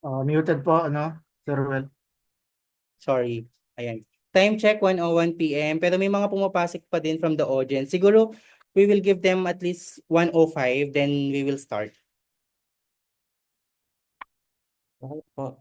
Muted po, ano, Sir Ruel. Sorry. Ayan. Time check, 1:01 p.m. Pero may mga pumapasok pa din from the audience. Siguro, we will give them at least 1:05, then we will start. Okay po.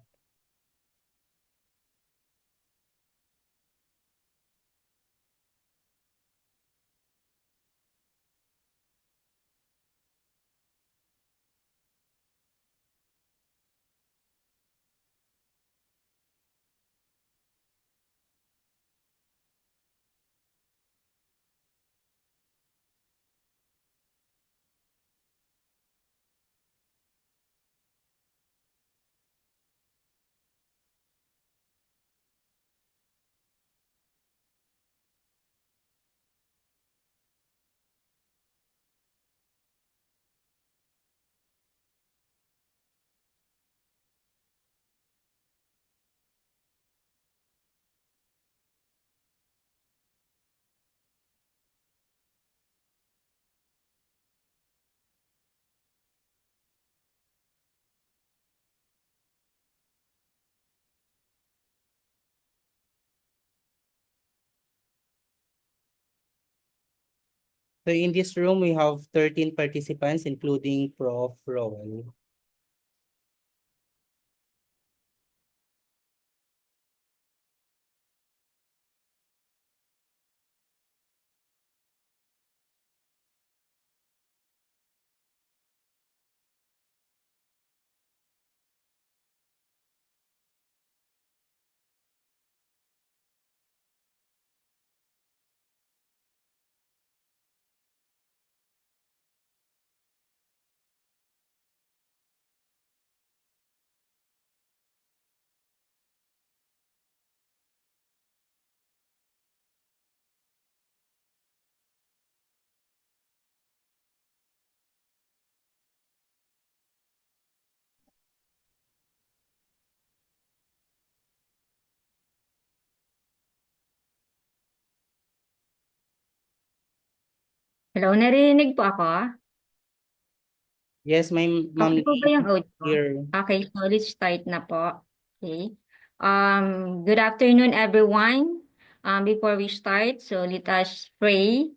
So in this room, we have 13 participants, including Prof. Roel. Hello, naririnig po ako? Yes, my ma'am Okay po ba yung audio? here. Okay, so let's start na po. Okay. Good afternoon, everyone. Before we start, so let us pray.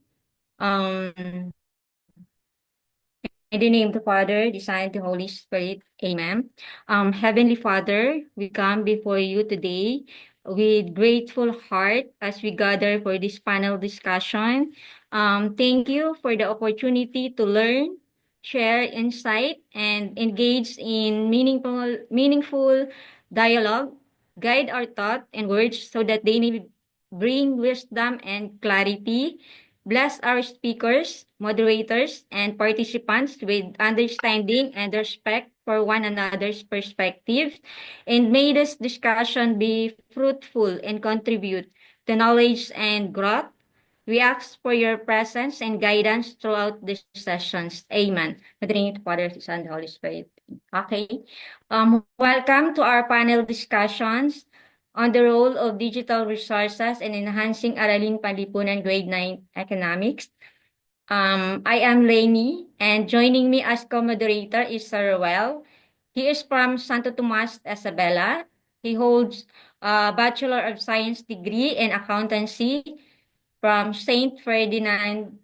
In the name of the Father, the Son, and the Holy Spirit. Amen. Heavenly Father, we come before you today with grateful heart as we gather for this panel discussion. Thank you for the opportunity to learn, share insight, and engage in meaningful dialogue. Guide our thought and words so that they may bring wisdom and clarity. Bless our speakers, moderators, and participants with understanding and respect for one another's perspectives. And may this discussion be fruitful and contribute to knowledge and growth. We ask for your presence and guidance throughout these sessions. Amen. In the name of the Father, the Son, and the Holy Spirit. Okay. Welcome to our panel discussions on the role of digital resources in enhancing Aralin Panlipunan Grade 9 Economics. I am Lainey, and joining me as co-moderator is Sir Ruel. He is from Santo Tomas, Isabela. He holds a Bachelor of Science degree in Accountancy from St. Ferdinand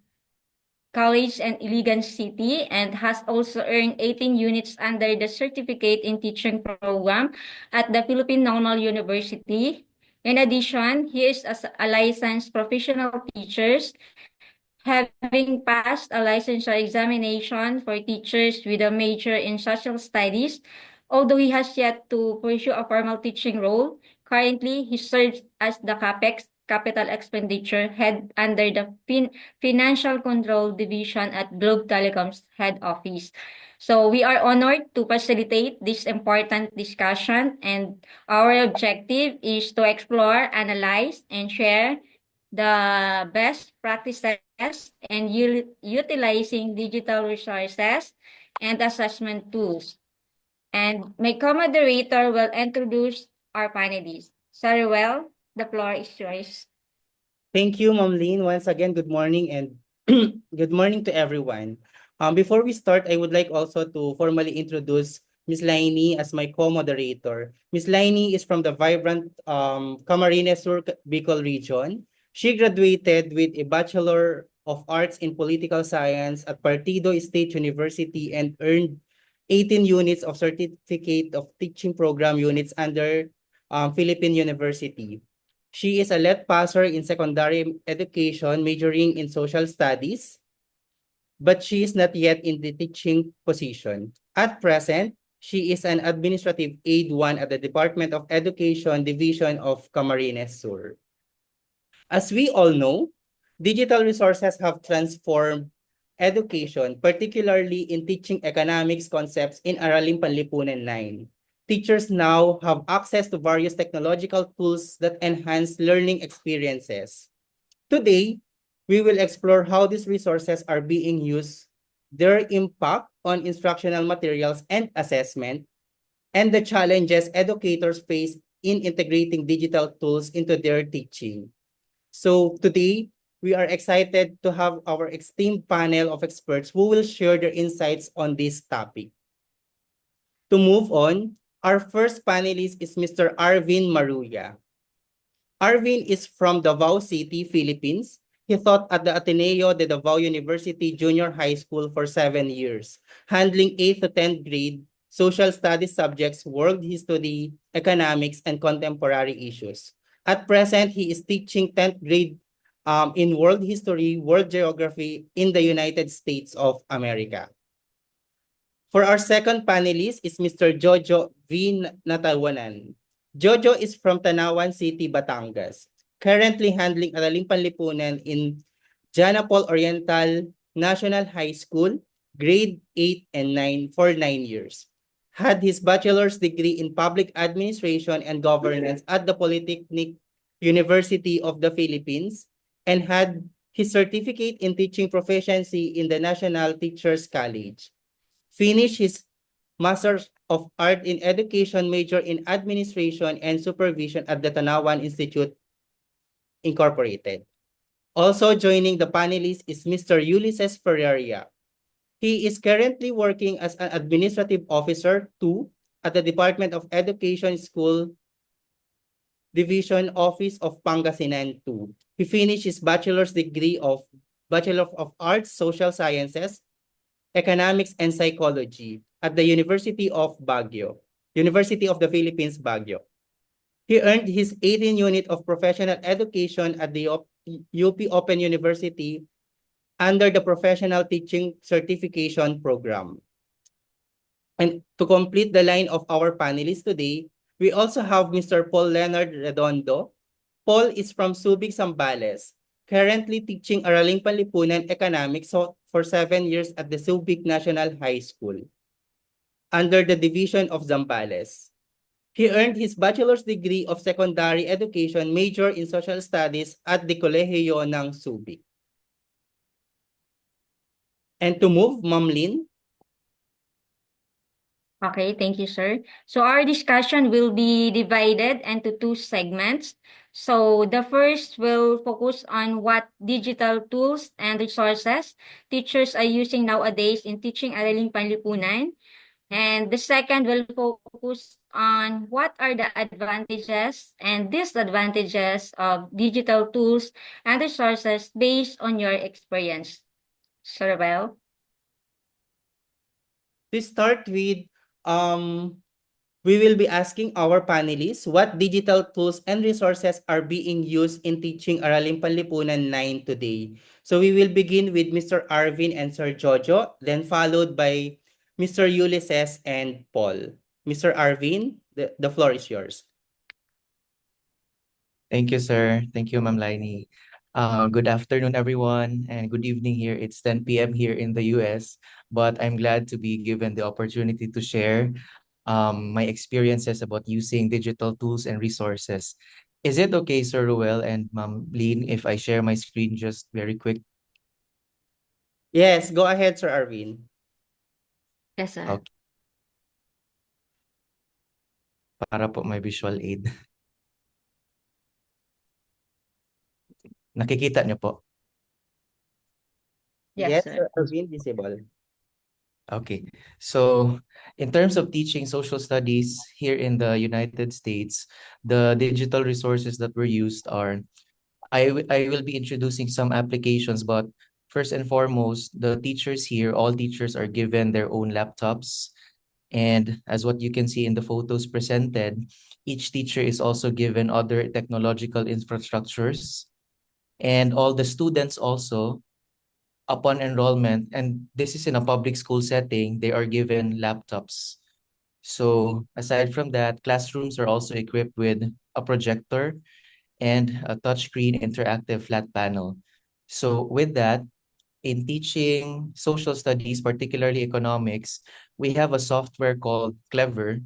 College in Iligan City and has also earned 18 units under the Certificate in Teaching program at the Philippine Normal University. In addition, he is a licensed professional teacher, having passed a licensure examination for teachers with a major in social studies. Although he has yet to pursue a formal teaching role, currently he serves as the CAPEX Capital Expenditure Head under the Financial Control Division at Globe Telecom's head office. So we are honored to facilitate this important discussion, and our objective is to explore, analyze, and share the best practices and utilizing digital resources and assessment tools. And my co-moderator will introduce our panelists. Sir Ruel, the floor is yours. Thank you, Ma'am Lynn. Once again, good morning and good morning to everyone. Before we start, I would like also to formally introduce Ms. Lainey as my co-moderator. Ms. Lainey is from the vibrant Camarines Sur Bicol region. She graduated with a Bachelor of Arts in Political Science at Partido State University and earned 18 units of Certificate of Teaching Program units under Philippine University. She is a let passer in secondary education, majoring in social studies, but she is not yet in the teaching position. At present, she is an administrative aide 1 at the Department of Education Division of Camarines Sur. As we all know, digital resources have transformed education, particularly in teaching economics concepts in Araling Panlipunan 9. Teachers now have access to various technological tools that enhance learning experiences. Today, we will explore how these resources are being used, their impact on instructional materials and assessment, and the challenges educators face in integrating digital tools into their teaching. So today, we are excited to have our esteemed panel of experts who will share their insights on this topic. To move on, our first panelist is Mr. Arvin Maruya. Arvin is from Davao City, Philippines. He taught at the Ateneo de Davao University Junior High School for 7 years, handling 8th to 10th grade social studies subjects, world history, economics, and contemporary issues. At present, he is teaching 10th grade in world history, world geography in the United States of America. For our second panelist is Mr. Jojo V. Natawanan. Jojo is from Tanawan City, Batangas, currently handling Araling Panlipunan in Janapol Oriental National High School, grade 8 and 9 for 9 years. Had his bachelor's degree in public administration and governance at the Polytechnic University of the Philippines and had his certificate in teaching proficiency in the National Teachers College. Finished his Master of Art in Education major in Administration and Supervision at the Tanawan Institute Incorporated. Also joining the panelists is Mr. Ulysses Ferreria. He is currently working as an Administrative Officer 2 at the Department of Education School Division Office of Pangasinan 2. He finished his bachelor's degree of Bachelor of Arts, Social Sciences, Economics, and Psychology at the University of Baguio, University of the Philippines, Baguio. He earned his 18 unit of professional education at the UP Open University under the Professional Teaching Certification Program. And to complete the line of our panelists today, we also have Mr. Paul Leonard Redondo. Paul is from Subic, Zambales, currently teaching Araling Panlipunan Economics for 7 years at the Subic National High School under the Division of Zambales. He earned his bachelor's degree of secondary education major in social studies at the Kolehiyo ng Subic. And to move, Ma'am Lynn. Okay, thank you, sir. So our discussion will be divided into two segments. So the first will focus on what digital tools and resources teachers are using nowadays in teaching Araling Panlipunan. And the second will focus on what are the advantages and disadvantages of digital tools and resources based on your experience. Sir, well. To start with, we will be asking our panelists what digital tools and resources are being used in teaching Araling Panlipunan 9 today. So we will begin with Mr. Arvin and Sir Jojo, then followed by Mr. Ulysses and Paul. Mr. Arvin, the floor is yours. Thank you, sir. Thank you, Ma'am Lainey. Good afternoon, everyone, and good evening here. It's 10 p.m. here in the US, but I'm glad to be given the opportunity to share my experiences about using digital tools and resources. Is it okay, Sir Ruel and Ma'am Lynn, if I share my screen just very quick? Yes, go ahead, Sir Arvin. Yes, sir. Okay. Para po may visual aid. Nakikita niyo po? Yes, sir. Sir Arvin, visible. Okay, so in terms of teaching social studies here in the United States, the digital resources that were used are I will be introducing some applications, but first and foremost, the teachers here, all teachers are given their own laptops. And as what you can see in the photos presented, each teacher is also given other technological infrastructures. And all the students also, upon enrollment, and this is in a public school setting, they are given laptops. So aside from that, classrooms are also equipped with a projector and a touchscreen interactive flat panel. So with that, in teaching social studies, particularly economics, we have a software called Clever.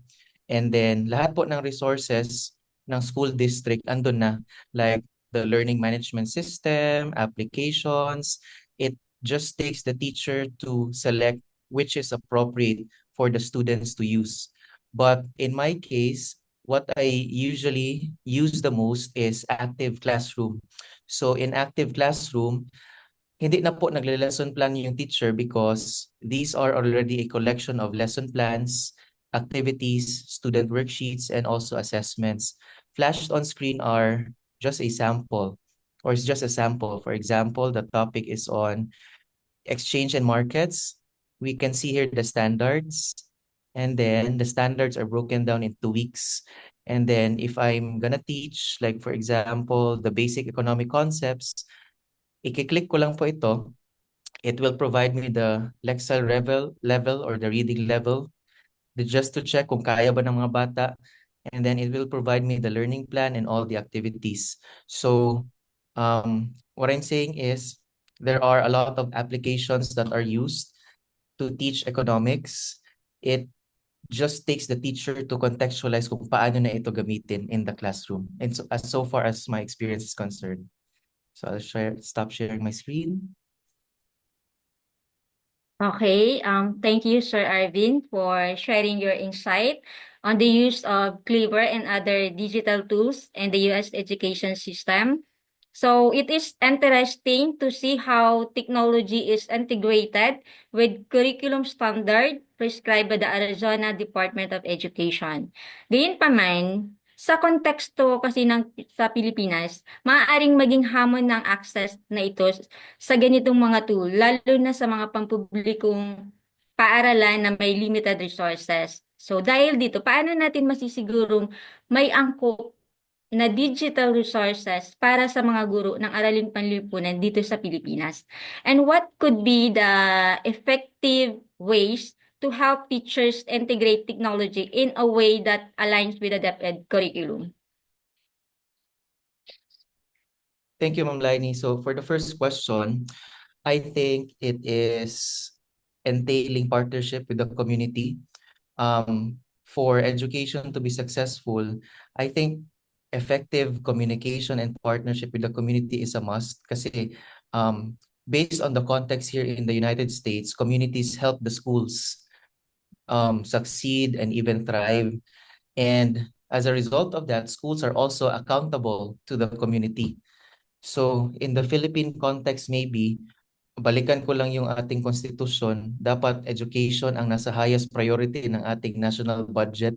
And then lahat po ng resources ng school district andun na, like the learning management system, applications. It just takes the teacher to select which is appropriate for the students to use. But in my case, what I usually use the most is active classroom. So in active classroom, hindi na po nagle-lesson plan yung teacher because these are already a collection of lesson plans, activities, student worksheets, and also assessments. Flashed on screen are just a sample, or it's just a sample. For example, the topic is on exchange and markets. We can see here the standards, and then the standards are broken down into weeks. And then if I'm gonna teach, like for example, the basic economic concepts, i-click ko lang po ito. It will provide me the Lexile level or the reading level just to check kung kaya ba ng mga bata. And then it will provide me the learning plan and all the activities. So what I'm saying is there are a lot of applications that are used to teach economics. It just takes the teacher to contextualize kung paano na ito gamitin in the classroom. And so far as my experience is concerned. So I'll stop sharing my screen. Okay, thank you, Sir Arvin, for sharing your insight on the use of Clever and other digital tools in the U.S. education system. So it is interesting to see how technology is integrated with curriculum standard prescribed by the Arizona Department of Education. Gayunpaman, sa konteksto kasi sa Pilipinas, maaaring maging hamon ng access na ito sa ganitong mga tool, lalo na sa mga pampublikong paaralan na may limited resources. So dahil dito, paano natin masisigurong may angkop na digital resources para sa mga guro ng Araling Panlipunan dito sa Pilipinas? And what could be the effective ways to help teachers integrate technology in a way that aligns with the DepEd curriculum? Thank you, Ma'am Lainey. So for the first question, I think it is entailing partnership with the community. For education to be successful, I think effective communication and partnership with the community is a must kasi based on the context here in the United States, communities help the schools succeed and even thrive. And as a result of that, schools are also accountable to the community. So in the Philippine context, maybe, balikan ko lang yung ating constitution, dapat education ang nasa highest priority ng ating national budget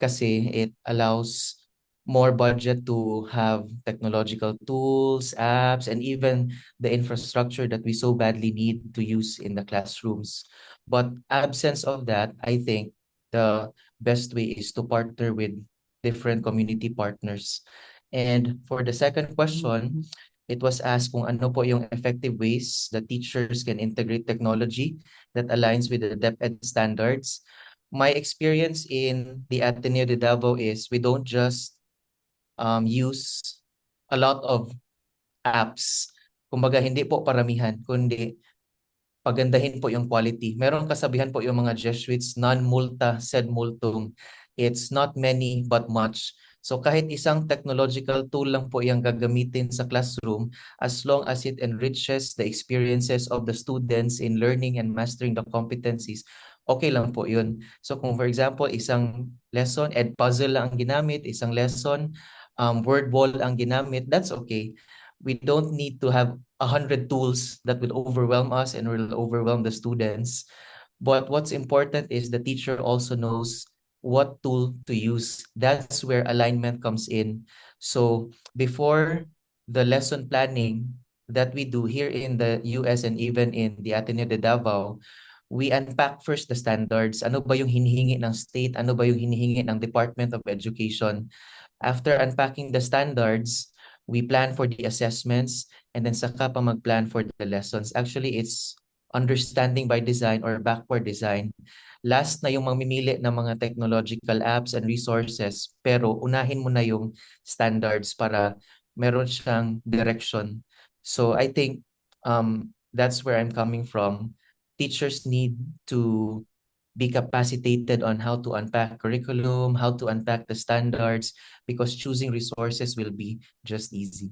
kasi it allows more budget to have technological tools, apps, and even the infrastructure that we so badly need to use in the classrooms. But absence of that, I think the best way is to partner with different community partners. And for the second question, it was asked kung ano po yung effective ways that teachers can integrate technology that aligns with the DepEd standards. My experience in the Ateneo de Davao is we don't just use a lot of apps. Kumbaga, hindi po paramihan, kundi pagandahin po yung quality. Meron kasabihan po yung mga Jesuits, non multa sed multum. It's not many but much. So kahit isang technological tool lang po yung gagamitin sa classroom, as long as it enriches the experiences of the students in learning and mastering the competencies, okay lang po yun. So kung for example, isang lesson, Edpuzzle lang ang ginamit, isang lesson, word wall ang ginamit, that's okay. We don't need to have 100 tools that will overwhelm us and will overwhelm the students. But what's important is the teacher also knows what tool to use. That's where alignment comes in. So before the lesson planning that we do here in the US and even in the Ateneo de Davao, we unpack first the standards. Ano ba yung hinihingi ng state? Ano ba yung hinihingi ng Department of Education? After unpacking the standards, we plan for the assessments and then saka pa mag-plan for the lessons. Actually, it's understanding by design or backward design. Last na yung mamimili ng mga technological apps and resources, pero unahin mo na yung standards para meron siyang direction. So I think that's where I'm coming from. Teachers need to be capacitated on how to unpack curriculum, how to unpack the standards, because choosing resources will be just easy.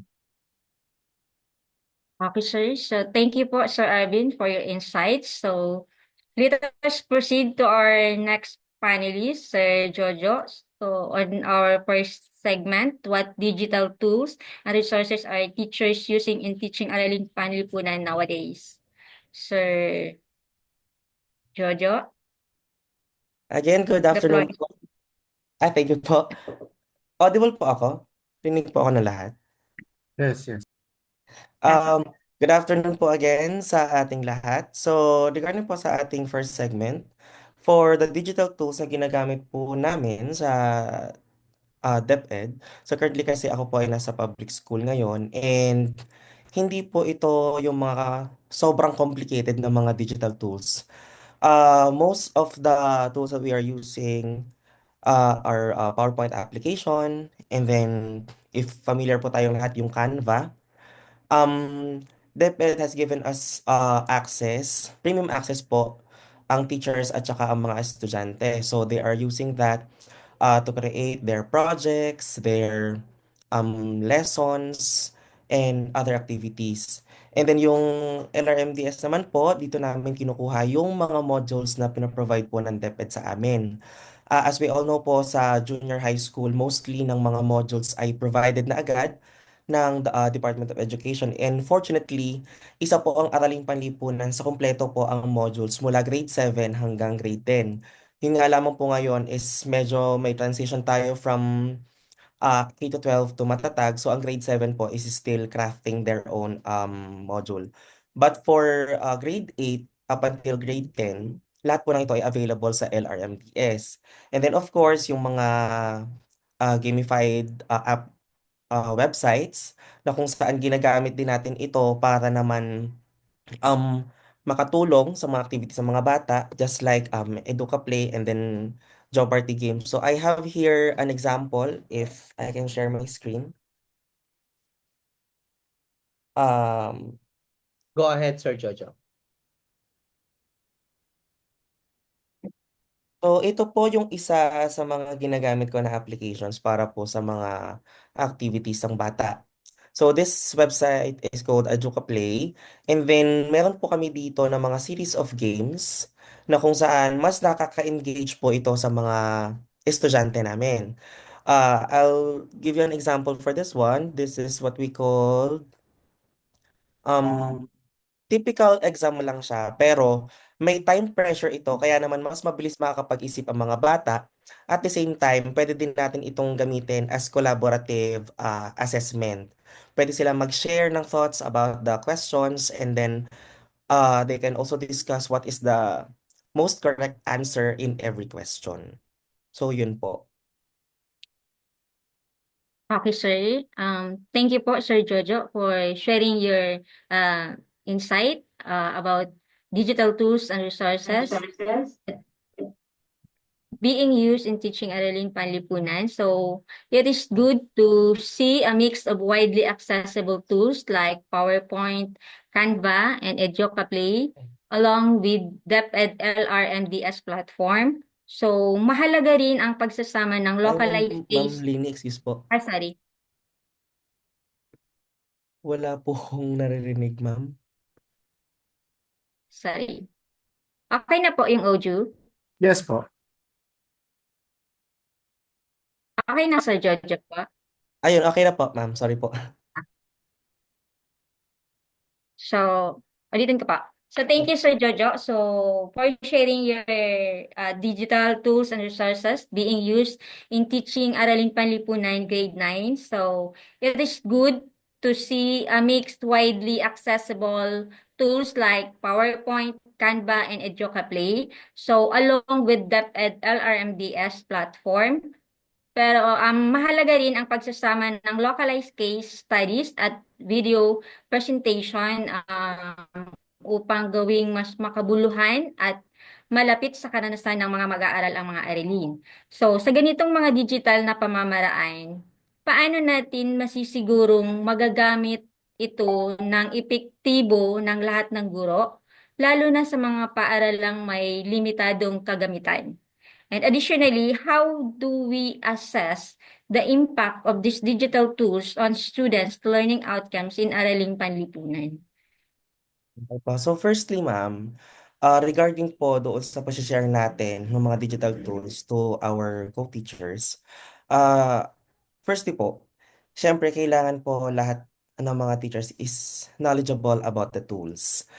Okay, sir. So thank you po, Sir Arvin, for your insights. So let us proceed to our next panelist, Sir Jojo. So on our first segment, what digital tools and resources are teachers using in teaching Araling Panlipunan nowadays? Sir Jojo, Again, good the floor afternoon po. Thank you po. Audible po ako? Rinig po ako na lahat. Yes, yes. Um, Good afternoon po again sa ating lahat. So, regarding po sa ating first segment, for the digital tools na ginagamit po namin sa DepEd, so currently kasi ako po ay nasa public school ngayon and hindi po ito yung mga sobrang complicated na mga digital tools. Most of the tools that we are using our PowerPoint application, and then if familiar po tayong lahat yung Canva, DepEd has given us premium access po ang teachers at saka ang mga estudyante. So they are using that to create their projects, their lessons, and other activities. And then yung LRMDS naman po, dito namin kinukuha yung mga modules na pinaprovide po ng DepEd sa amin. As we all know po, sa junior high school, mostly ng mga modules ay provided na agad ng Department of Education. And fortunately, isa po ang Araling Panlipunan sa kumpleto po ang modules mula grade 7 hanggang grade 10. Yung nga lamang po ngayon is medyo may transition tayo from K to 12 to matatag. So ang grade 7 po is still crafting their own module. But for grade 8 up until grade 10, lahat po ng ito ay available sa LRMDS. And then of course, yung mga gamified app websites na kung saan ginagamit din natin ito para naman um, makatulong sa mga activities ng mga bata, just like Educa Play and then Jobarty Games. So I have here an example, if I can share my screen. Um, Go ahead, Sir Jojo. so ito po yung isa sa mga ginagamit ko na applications para po sa mga activities ng bata. So this website is called Ajuka Play. And then meron po kami dito na mga series of games na kung saan mas nakaka-engage po ito sa mga estudyante namin. I'll give you an example for this one. This is what we call um, typical exam lang siya, pero may time pressure ito, kaya naman mas mabilis makakapag-isip ang mga bata. At the same time, pwede din natin itong gamitin as collaborative assessment. Pwede sila mag-share ng thoughts about the questions, and then they can also discuss what is the most correct answer in every question. So yun po. Okay, sir. Thank you po, Sir Jojo, for sharing your insight about digital tools and resources being used in teaching Araling Panlipunan. So it is good to see a mix of widely accessible tools like PowerPoint, Canva, and Educa Play, along with DepEd LRMDS platform. So mahalaga rin ang pagsasama ng localized Ma'am Lini, excuse po. sorry. Wala po akong naririnig, ma'am. Sorry. Okay na po yung audio. Yes po. Okay na, Sir Jojo po. Ayun, okay na po, ma'am. Sorry po. So, ulitin ko pa. So thank you, Sir Jojo. So for sharing your digital tools and resources being used in teaching Araling Panlipunan grade 9. So it is good to see a mixed, widely accessible tools like PowerPoint, Canva, and Educa Play. So along with DepEd LRMDS platform. Pero mahalaga rin ang pagsasama ng localized case studies at video presentation upang gawing mas makabuluhan at malapit sa karanasan ng mga mag-aaral ang mga aralin. So, sa ganitong mga digital na pamamaraan, paano natin masisigurong magagamit ito ng epektibo ng lahat ng guro, lalo na sa mga paaralang may limitadong kagamitan? And additionally, how do we assess the impact of these digital tools on students' learning outcomes in Araling Panlipunan? Okay po. So firstly, ma'am, regarding po doon sa pag-share natin ng mga digital tools to our co-teachers, firstly po, syempre kailangan po lahat ng mga teachers is knowledgeable about the tools.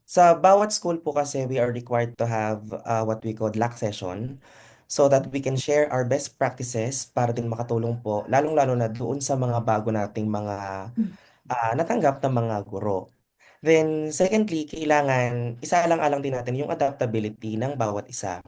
Sa bawat school po kasi we are required to have what we call LAC session so that we can share our best practices para din makatulong po, lalong-lalo na doon sa mga bago nating mga natanggap ng mga guro. Then, secondly, kailangan isaalang-alang din natin yung adaptability ng bawat isa.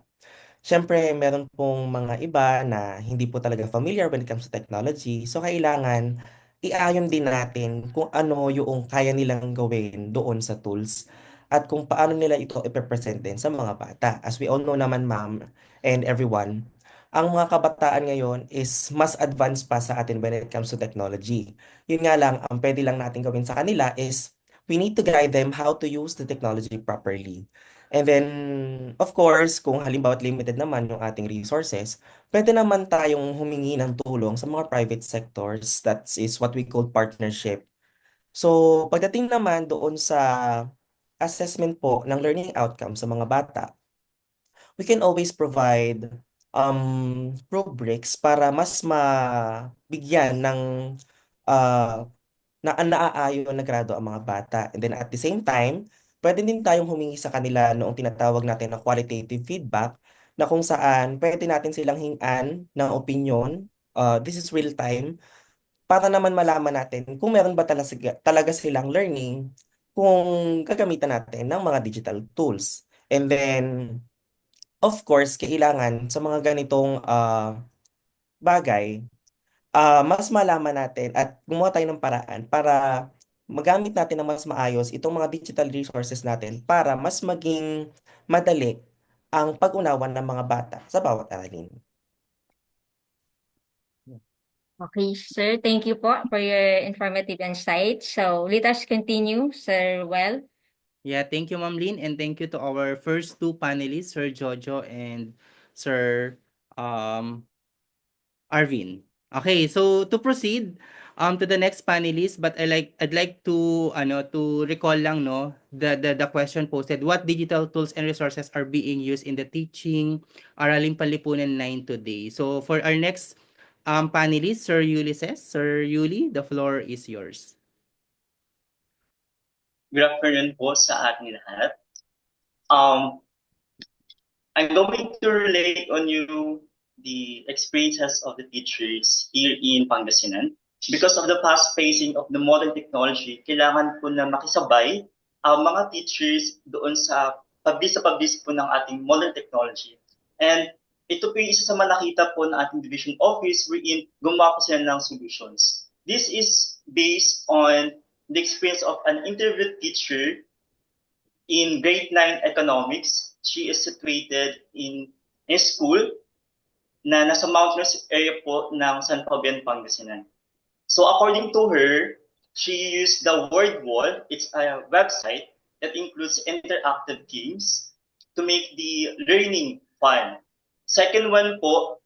Siyempre, meron pong mga iba na hindi po talaga familiar when it comes to technology. So, kailangan iayon din natin kung ano yung kaya nilang gawin doon sa tools at kung paano nila ito ipepresent din sa mga bata. As we all know naman, ma'am, and everyone, ang mga kabataan ngayon is mas advanced pa sa atin when it comes to technology. Yun nga lang, ang pwede lang natin gawin sa kanila is we need to guide them how to use the technology properly. And then, of course, kung halimbawa limited naman yung ating resources, pwede naman tayong humingi ng tulong sa mga private sectors. That is what we call partnership. So, pagdating naman doon sa assessment po ng learning outcomes sa mga bata, we can always provide rubrics para mas mabigyan ng uh, naaayon na grado ang mga bata. And then at the same time, pwede din tayong humingi sa kanila noong tinatawag natin na qualitative feedback na kung saan pwede natin silang hingan ng opinion. This is real time para naman malaman natin kung meron ba talaga silang learning kung gagamitan natin ng mga digital tools. And then, of course, kailangan sa mga ganitong bagay, mas malaman natin at gumawa tayo ng paraan para magamit natin ng mas maayos itong mga digital resources natin para mas maging madali ang pag-unawa ng mga bata sa bawat aralin. Okay, sir. Thank you po for your informative insight. So let us continue, Sir Well. Yeah, thank you, Ma'am Lynn, and thank you to our first two panelists, Sir Jojo and Sir Arvin. Okay, so to proceed to the next panelist, but I'd like to to recall lang the question posted, what digital tools and resources are being used in the teaching Araling Panlipunan 9 today. So for our next panelist, Sir Ulysses. Sir Yuli, the floor is yours. Good afternoon po sa ating lahat. I'm going to relate on you the experiences of the teachers here in Pangasinan. Because of the fast pacing of the modern technology, kailangan po na makisabay ang mga teachers doon sa pabilis po ng ating modern technology. And ito po yung isa sa mga nakita po ng ating division office wherein gumawa po sila ng solutions. This is based on the experience of an interviewed teacher in grade 9 economics. She is situated in a school na nasa mountainous area po ng San Fabian, Pangasinan. So according to her, she used the Word Wall. It's a website that includes interactive games to make the learning fun. Second one po,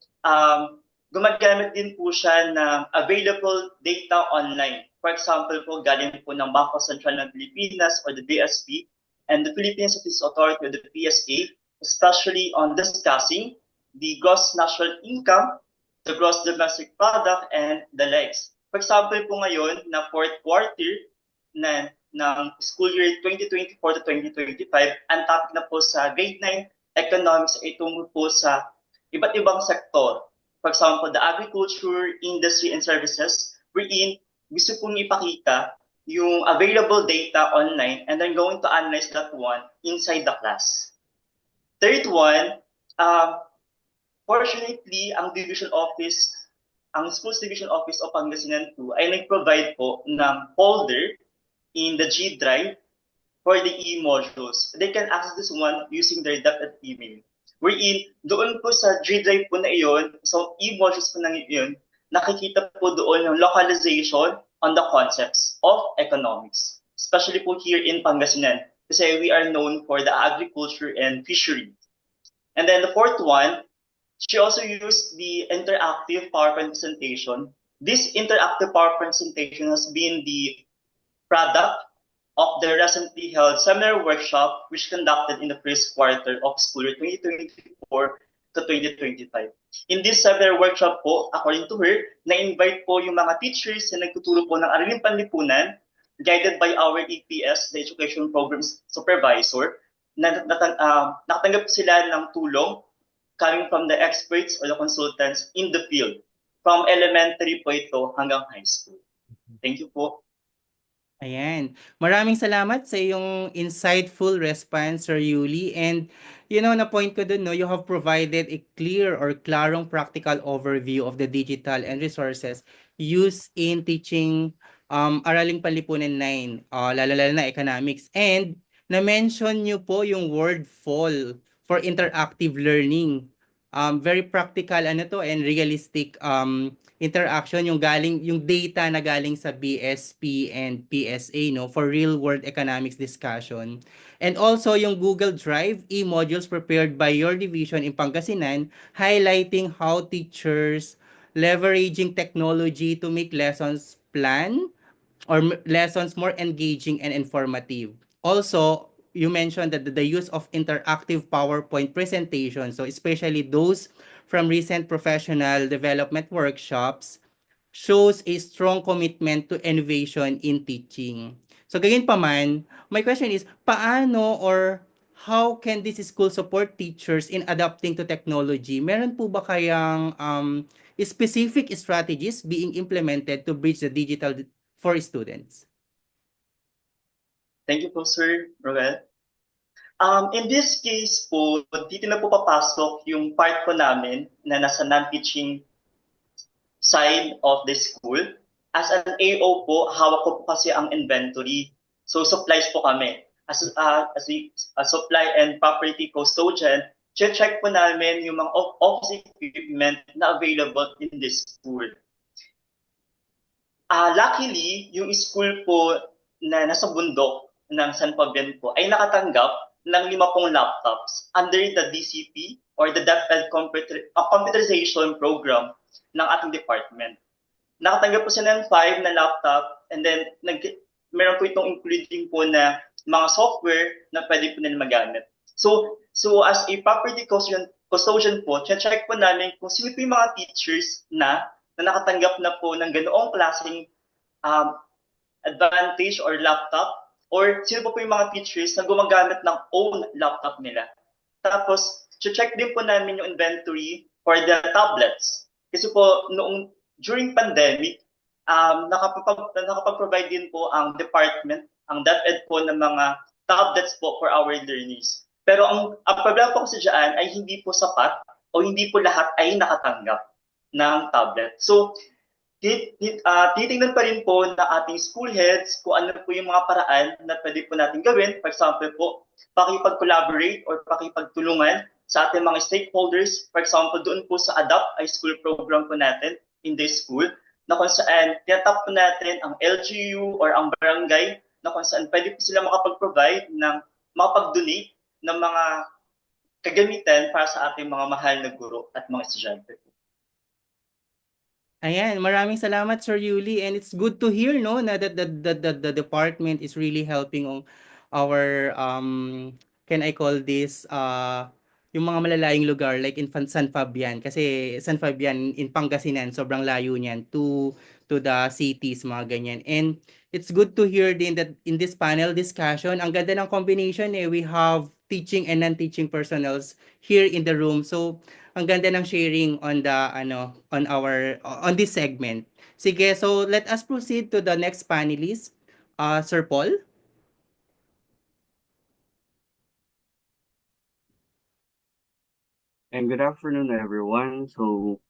gumagamit din po siya ng available data online. For example po, galing po ng Bangko Sentral ng Pilipinas or the BSP and the Philippine Statistics Authority or the PSA, especially on discussing the gross national income, the gross domestic product, and the likes. For example po ngayon, na fourth quarter na ng school year 2024 to 2025. Ang topic na po sa grade 9 economics ay tungkol po sa iba't ibang sektor. For example, the agriculture, industry, and services, wherein gusto pong ipakita yung available data online and then going to analyze that one inside the class. Third one, fortunately, ang Schools Division Office of Pangasinan 2 ay nag-provide po ng folder in the G Drive for the e-modules. They can access this one using their DepEd email. Wherein, doon po sa G Drive po na iyon, so e-modules po na iyon, nakikita po doon yung localization on the concepts of economics. Especially po here in Pangasinan. Kasi we are known for the agriculture and fishery. And then the fourth one, she also used the interactive PowerPoint presentation. This interactive PowerPoint presentation has been the product of the recently held seminar workshop which conducted in the first quarter of school year 2024 to 2025. In this seminar workshop po, according to her, na-invite po yung mga teachers na nagtuturo po ng Araling Panlipunan, guided by our EPS, the Education Programs Supervisor, na nakatanggap sila ng tulong coming from the experts or the consultants in the field, from elementary po ito hanggang high school. Thank you po. Ayan. Maraming salamat sa iyong insightful response, Sir Yuli. And, na-point ko dun, no, you have provided a clear or klarong practical overview of the digital and resources used in teaching Araling Panlipunan 9, lalo-lalo na economics. And, na-mention nyo po yung word fall for interactive learning. Very practical and realistic interaction yung data na galing sa BSP and PSA for real world economics discussion. And also yung Google Drive e-modules prepared by your division in Pangasinan, highlighting how teachers leveraging technology to make lessons plan or lessons more engaging and informative. Also, you mentioned that the use of interactive PowerPoint presentations, so especially those from recent professional development workshops, shows a strong commitment to innovation in teaching. So gayunpaman, my question is, paano or how can this school support teachers in adapting to technology? Meron po ba kayang specific strategies being implemented to bridge the digital for students? Thank you po, Sir Roel. In this case po, dito na po papasok yung part po namin na nasa non-teaching side of the school. As an AO po, hawak ko po kasi ang inventory. So supplies po kami. As a supply and property custodian, check po namin yung mga office equipment na available in this school. Luckily, yung school po na nasa bundok ng San Fabian po ay nakatanggap ng 5 laptops under the DCP or the DepEd computerization program ng ating department. Nakatanggap po sila ng 5 na laptop and then meron po itong including po na mga software na pwede po nila magamit. So as a property custodian po, check po namin kung sino po yung mga teachers na nakatanggap na po ng ganoong klaseng advantage or laptop, or sino po yung mga teachers na gumagamit ng own laptop nila. Tapos, check din po namin yung inventory for the tablets. Kasi po, during pandemic, nakapag-provide din po ang department, ang DepEd po ng mga tablets po for our learners. Pero ang problema po kasi dyan ay hindi po sapat o hindi po lahat ay nakatanggap ng tablet. So, titingnan pa rin po ng ating school heads kung ano po yung mga paraan na pwede po natin gawin. For example po, pakipag-collaborate or pakipagtulungan sa ating mga stakeholders. For example, doon po sa ADAPT ay school program po natin in this school na kung saan tinatap po natin ang LGU or ang barangay na kung saan pwede po sila makapag-provide ng makapag-donate ng mga kagamitan para sa ating mga mahal na guro at mga estudyante. Ayan, maraming salamat, Sir Yuli, and it's good to hear, no, na that the department is really helping our can I call this yung mga malalayong lugar like in San Fabian kasi San Fabian in Pangasinan sobrang layo niyan to the cities mga ganyan. And it's good to hear din that in this panel discussion ang ganda ng combination we have teaching and non-teaching personnels here in the room. So ang ganda ng sharing on the on this segment. Sige, so let us proceed to the next panelist. Sir Paul. And good afternoon, everyone. So,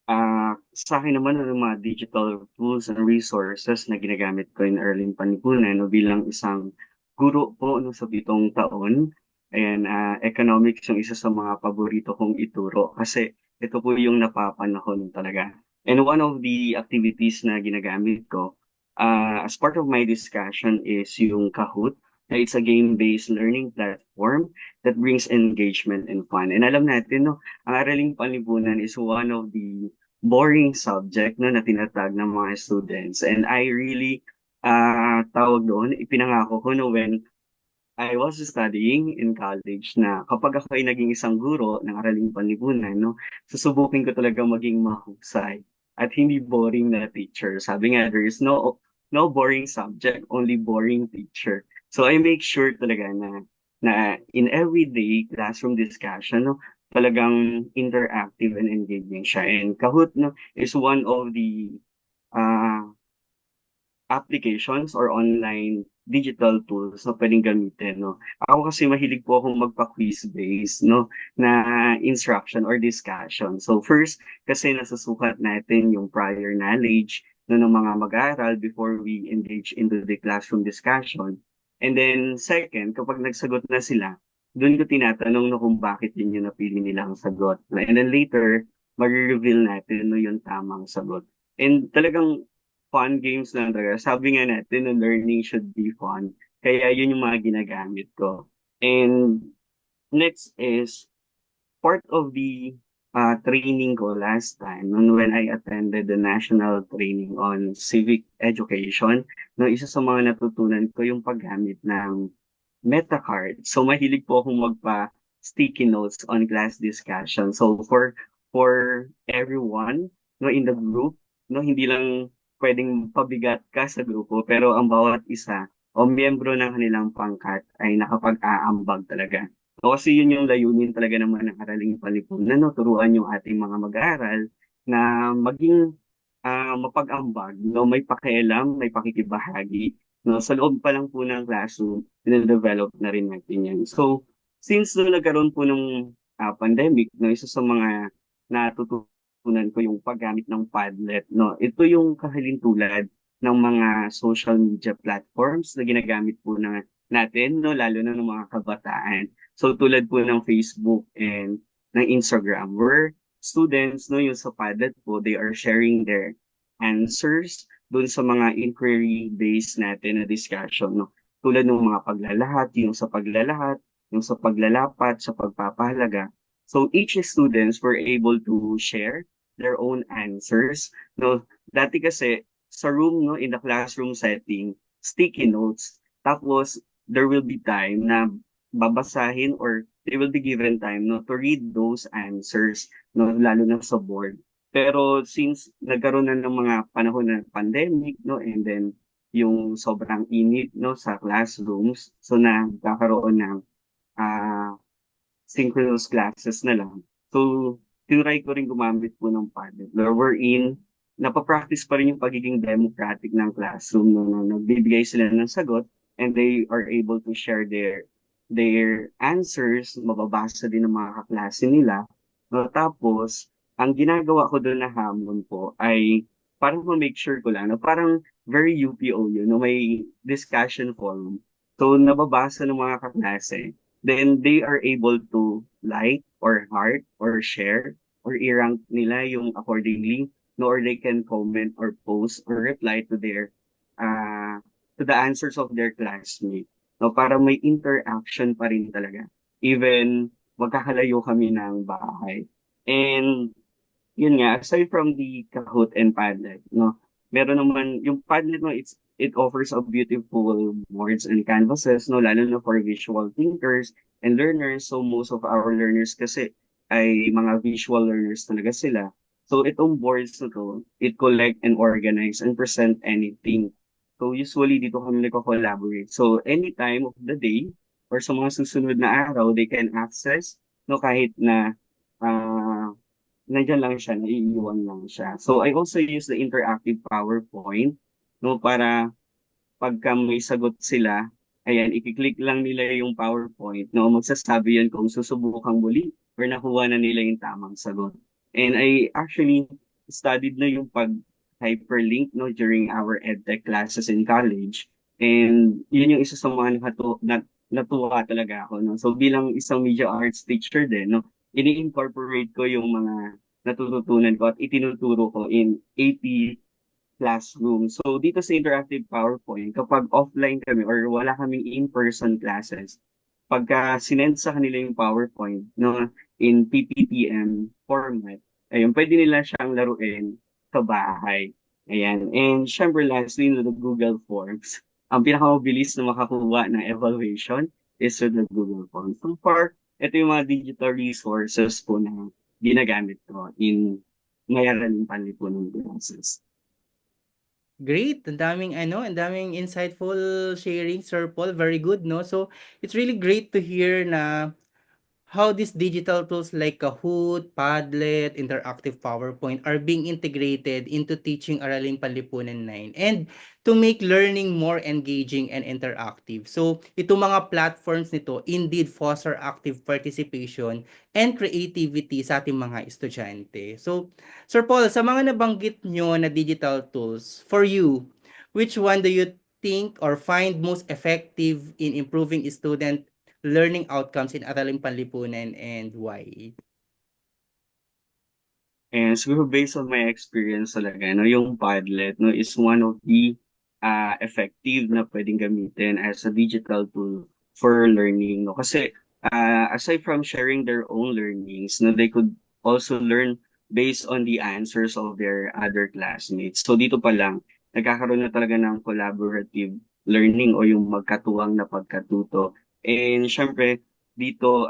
sa akin naman, ano, mga digital tools and resources na ginagamit ko in early Panlipunan, no, bilang isang guro po no, sa 7 taon. Ayan, economics yung isa sa mga paborito kong ituro kasi ito po yung napapanahon talaga. And one of the activities na ginagamit ko as part of my discussion is yung Kahoot. It's a game-based learning platform that brings engagement and fun. And alam natin, no, ang Araling Panlipunan is one of the boring subject no, na tinatag ng mga students. And I really, tawag doon, ipinangako ko no, when I was studying in college na kapag ako ay naging isang guro ng Araling Panlipunan, no, susubukin ko talaga maging mahusay at hindi boring na teacher. Sabi nga, there is no boring subject, only boring teacher. So I make sure talaga na in everyday classroom discussion, no, talagang interactive and engaging siya. And Kahoot, no, is one of the uh, applications or online digital tools na pwedeng gamitin, no. Ako kasi mahilig po akong magpa-quiz based, no, na instruction or discussion. So first, kasi nasusukat natin yung prior knowledge no, ng mga mag-aaral before we engage into the classroom discussion. And then second, kapag nagsagot na sila, doon ko tinatanong no, kung bakit yun yung napili nilang sagot. And then later, mag-reveal natin no, yung tamang sagot. And talagang fun games lang talaga. Sabi nga natin na learning should be fun. Kaya yun yung mga ginagamit ko. And next is part of the training ko last time when I attended the national training on civic education. No, isa sa mga natutunan ko yung paggamit ng meta card. So mahilig po akong magpa sticky notes on class discussion. So for everyone no in the group, no hindi lang pwedeng pabigat ka sa grupo pero ang bawat isa o miyembro ng kanilang pangkat ay nakapag-aambag talaga. So, kasi yun yung layunin talaga naman ng Araling Panlipunan, no? Turuan yung ating mga mag-aaral na maging mapag-ambag, no? May pakialam, may pakikibahagi. No? Sa loob pa lang po ng classroom, develop na rin natin yan. So, since no, nagkaroon po ng pandemic, no, isa sa mga natutunan ko yung paggamit ng Padlet. No? Ito yung kahalintulad ng mga social media platforms na ginagamit po natin, no? Lalo na ng mga kabataan. So tulad po ng Facebook and ng Instagram, where students, no, yung sa Padlet po, they are sharing their answers dun sa mga inquiry-based natin na discussion. No? Tulad ng mga paglalahat, yung sa paglalahat, yung sa paglalapat, sa pagpapahalaga. So each students were able to share their own answers. No, dati kasi sa room, no, in the classroom setting, sticky notes. Tapos there will be time na babasahin or they will be given time no to read those answers no lalo na sa board. Pero since nagkaroon na ng mga panahon ng pandemic no and then yung sobrang init no sa classrooms, so nagkakaroon ng synchronous classes na lang. So, tinry ko rin gumamit po ng Padlet. Wherein, napapractice pa rin yung pagiging democratic ng classroom na nagbibigay sila ng sagot and they are able to share their answers, mababasa din ng mga kaklase nila. No, tapos, ang ginagawa ko doon na hamon po ay parang ma-make sure ko lang, no, parang very UPO yun, no, may discussion forum. So, nababasa ng mga kaklase. Then they are able to like or heart or share or i-rank nila yung accordingly, no, or they can comment or post or reply to the answers of their classmate. No, para may interaction pa rin talaga. Even magkakalayo kami ng bahay. And yun nga, aside from the Kahoot and Padlet, no, meron naman yung Padlet, no, it's it offers a beautiful boards and canvases, no, lalo na for visual thinkers and learners. So most of our learners kasi ay mga visual learners talaga sila. So itong boards na to, it collect and organize and present anything. So usually dito kami nagko-collaborate. So any time of the day or sa mga susunod na araw, they can access, no, kahit na ah nandiyan lang siya, naiiwan lang siya. So I also use the interactive PowerPoint, no, para pagka may sagot sila, ayan, i-click lang nila yung PowerPoint, no, magsasabi yan kung susubukang muli or nakuha na nila yung tamang sagot. And I actually studied na yung pag-hyperlink, no, during our EdTech classes in college. And yun yung isa sa mga natuwa talaga ako, no. So bilang isang media arts teacher din, no, ini-incorporate ko yung mga natututunan ko at itinuturo ko in 80 classroom. So dito sa interactive PowerPoint, kapag offline kami or wala kaming in-person classes, pagka sinend sa kanila yung PowerPoint, no, in PPTM format, ayun, pwede nila siyang laruin sa bahay. Ayan. And syempre lastly, no, the Google Forms. Ang pinakamabilis na makakuha ng evaluation is with the Google Forms. So far, ito yung mga digital resources po na ginagamit ko in Mayaraling Panlipunan classes. Great. Ang daming insightful sharing, Sir Paul. Very good, no? So, it's really great to hear na how these digital tools like Kahoot, Padlet, interactive PowerPoint are being integrated into teaching Araling Panlipunan 9 and to make learning more engaging and interactive. So, itong mga platforms nito indeed foster active participation and creativity sa ating mga estudyante. So, Sir Paul, sa mga nabanggit nyo na digital tools, for you, which one do you think or find most effective in improving student learning outcomes in Araling Panlipunan and why? And siguro based on my experience talaga, no, yung Padlet, no, is one of the effective na pwedeng gamitin as a digital tool for learning, no. Kasi aside from sharing their own learnings, no, they could also learn based on the answers of their other classmates. So dito pa lang, nagkakaroon na talaga ng collaborative learning o yung magkatuwang na pagkatuto. And syempre, dito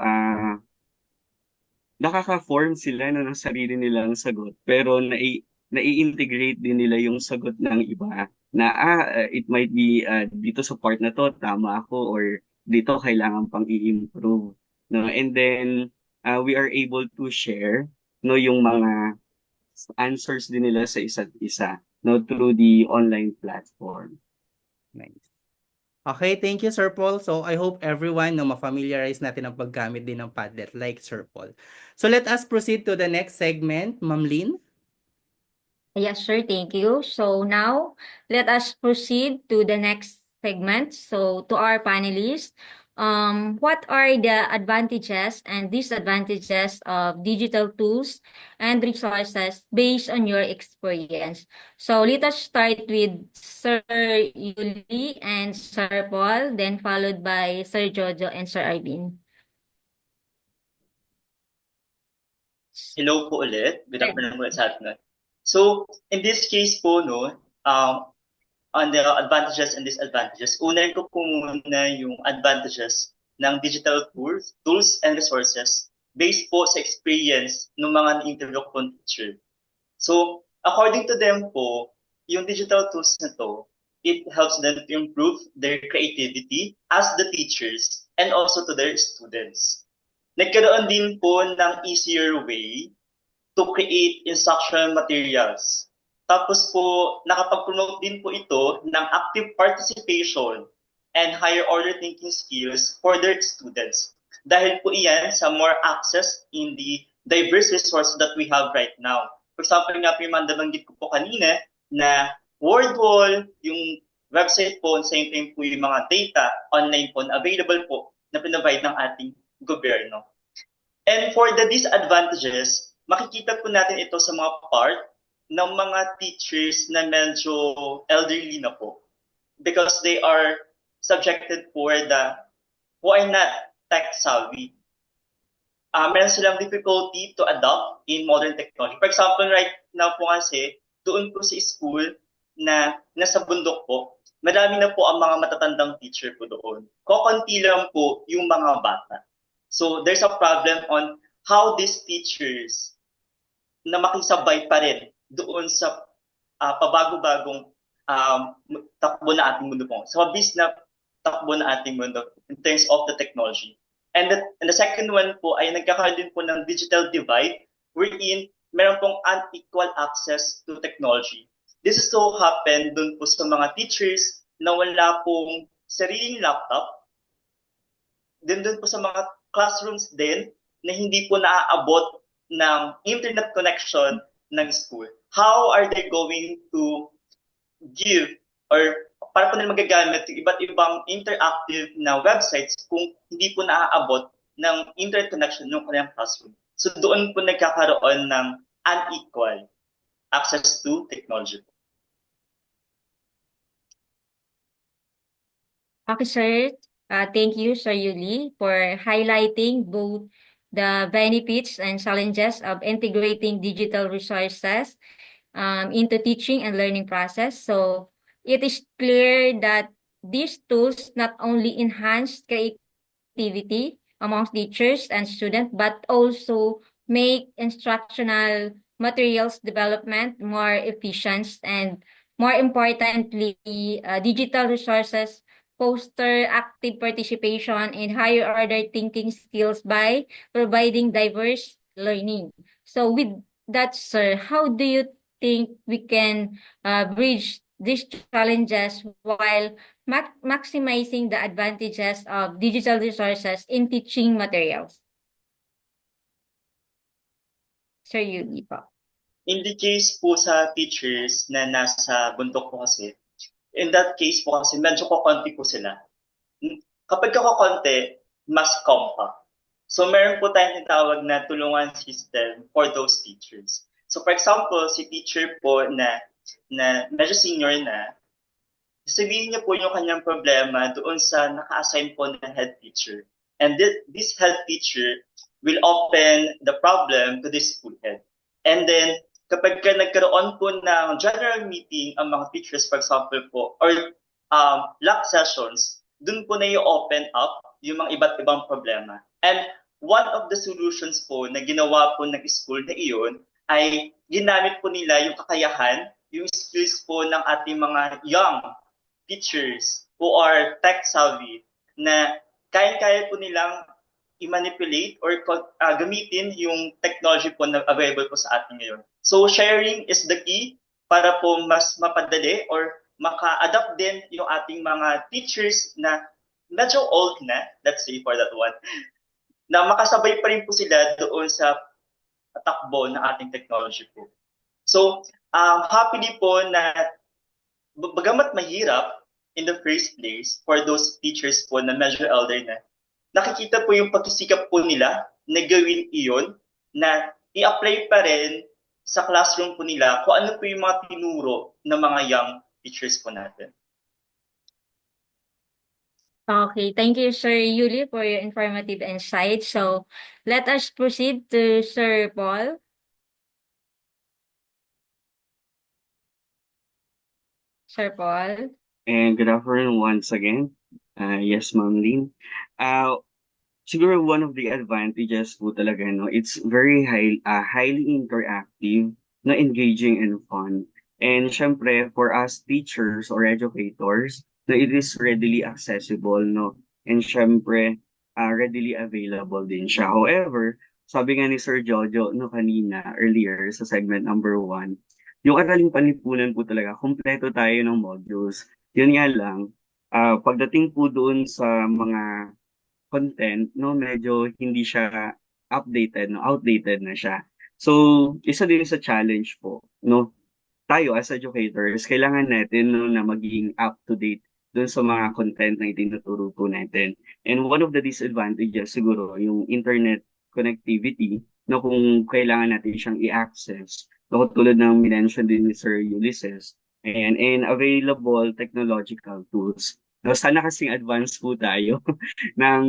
nakaka-form sila no, ng sarili nilang sagot, pero nai-integrate din nila yung sagot ng iba na it might be dito sa part na to tama ako or dito kailangan pang i-improve, no. And then we are able to share, no, yung mga answers din nila sa isa't isa, no, through the online platform. Nice. Okay, thank you, Sir Paul. So, I hope everyone na ma-familiarize natin ang paggamit din ng Padlet like Sir Paul. So, let us proceed to the next segment. Ma'am Lynn? Yes, sir. Thank you. So now let us proceed to the next segment. So to our panelists, what are the advantages and disadvantages of digital tools and resources based on your experience? So let us start with Sir Yuli and Sir Paul, then followed by Sir Jojo and Sir Arvin. Hello po ulit. Good afternoon po sa atin. So, in this case po, no, on the advantages and disadvantages, unahin ko po muna yung advantages ng digital tools and resources based po sa experience ng mga interview ko teacher. So, according to them po, yung digital tools na to, it helps them to improve their creativity as the teachers and also to their students. Nagkaroon din po ng easier way to create instructional materials. Tapos po, nakapag-promote din po ito ng active participation and higher order thinking skills for their students. Dahil po iyan sa more access in the diverse resources that we have right now. For example, nga po yung nabanggit ko po kanina na WordWall, yung website po, same time po yung mga data online po na available po na pinrovide ng ating gobyerno. And for the disadvantages, makikita po natin ito sa mga part ng mga teachers na medyo elderly na po because they are subjected for who are not tech savvy. Meron silang difficulty to adopt in modern technology. For example, right now po kasi, doon po sa school na nasa bundok po, marami na po ang mga matatandang teacher po doon. Kokonti lang po yung mga bata. So there's a problem on how these teachers na makisabay pa rin doon sa pabago-bagong takbo na ating mundo po. Sa mabilis na takbo na ating mundo in terms of the technology. And the second one po ay nagkakaroon din po ng digital divide wherein meron pong unequal access to technology. This is so happen dun po sa mga teachers na wala pong sariling laptop. Dun po sa mga classrooms din na hindi po naaabot ng internet connection ng school. How are they going to give or para po nila magagamit yung iba't ibang interactive na websites kung hindi po naaabot ng internet connection ng kanilang classroom. So doon po nagkakaroon ng unequal access to technology. Okay, sir. Thank you, Sir Yuli, for highlighting both the benefits and challenges of integrating digital resources into teaching and learning process. So it is clear that these tools not only enhance creativity amongst teachers and students, but also make instructional materials development more efficient, and more importantly, digital resources foster active participation in higher order thinking skills by providing diverse learning. So with that, sir, how do you think we can bridge these challenges while maximizing the advantages of digital resources in teaching materials? Sir Yuli po. In the case po sa teachers na nasa bundok po kasi, in that case po kasi medyo kokonti po sila. Kapag kokonti, mas compact. So meron po tayong tinatawag na tulungan system for those teachers. So for example, si teacher po na medyo senior na, sabihin niya po yung kanyang problema doon sa naka-assign po na head teacher. And this head teacher will open the problem to this school head. And then, kapag nagkaroon po ng general meeting ang mga teachers, for example po, or lock sessions, dun po na i-open up yung mga iba't ibang problema. And one of the solutions po na ginawa po ng school na iyon ay ginamit po nila yung kakayahan, yung skills po ng ating mga young teachers who are tech savvy na kaya-kaya po nilang i-manipulate or gamitin yung technology po na available po sa atin ngayon. So sharing is the key para po mas mapadali or maka-adapt din yung ating mga teachers na medyo old na, let's say for that one, na makasabay pa rin po sila doon sa takbo ng ating technology po. So, happily po na bagamat mahirap in the first place for those teachers po na medyo elder na, nakikita po yung pagsisikap po nila na gawin iyon, na i-apply pa rin sa classroom po nila kung ano po yung mga tinuro ng mga young teachers po natin. Okay, thank you, Sir Yuli, for your informative insight. So let us proceed to Sir Paul. Sir Paul. And good afternoon once again. Yes, Ma'am Lynn. Siguro one of the advantages po talaga, no, it's very highly interactive, na engaging and fun. And syempre, for us teachers or educators, na it is readily accessible, no? And syempre, readily available din siya. However, sabi nga ni Sir Jojo, no, kanina, earlier, sa segment number 1, yung Araling Panlipunan po talaga, kompleto tayo ng modules. Yun nga lang, pagdating po doon sa mga content, no, medyo hindi siya updated, no, outdated na siya. So, isa din sa challenge po, no, tayo as educators, kailangan natin, no, na maging up to date dun sa mga content na itinuturo po natin. And one of the disadvantages siguro, yung internet connectivity, no, kung kailangan natin siyang i-access, no, tulad ng minention din ni Sir Ulysses, and available technological tools. No, sana kasing advanced po tayo ng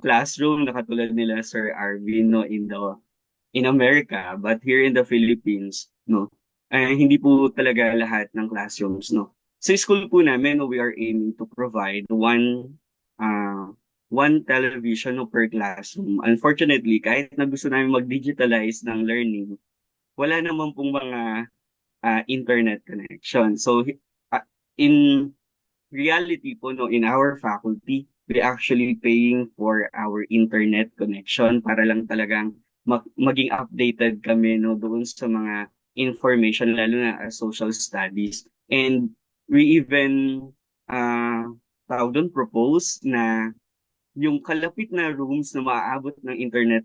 classroom na katulad nila Sir Arvin, no, in America, but here in the Philippines, no, hindi po talaga lahat ng classrooms, no, Sa school po namin, we are aiming to provide one television per classroom. Unfortunately, kahit na gusto namin mag-digitalize ng learning, wala naman pong mga internet connection. So, in reality po, no, in our faculty, we actually paying for our internet connection para lang talagang maging updated kami, no, doon sa mga information, lalo na social studies. And we even, tawag doon, propose na yung kalapit na rooms na maaabot ng internet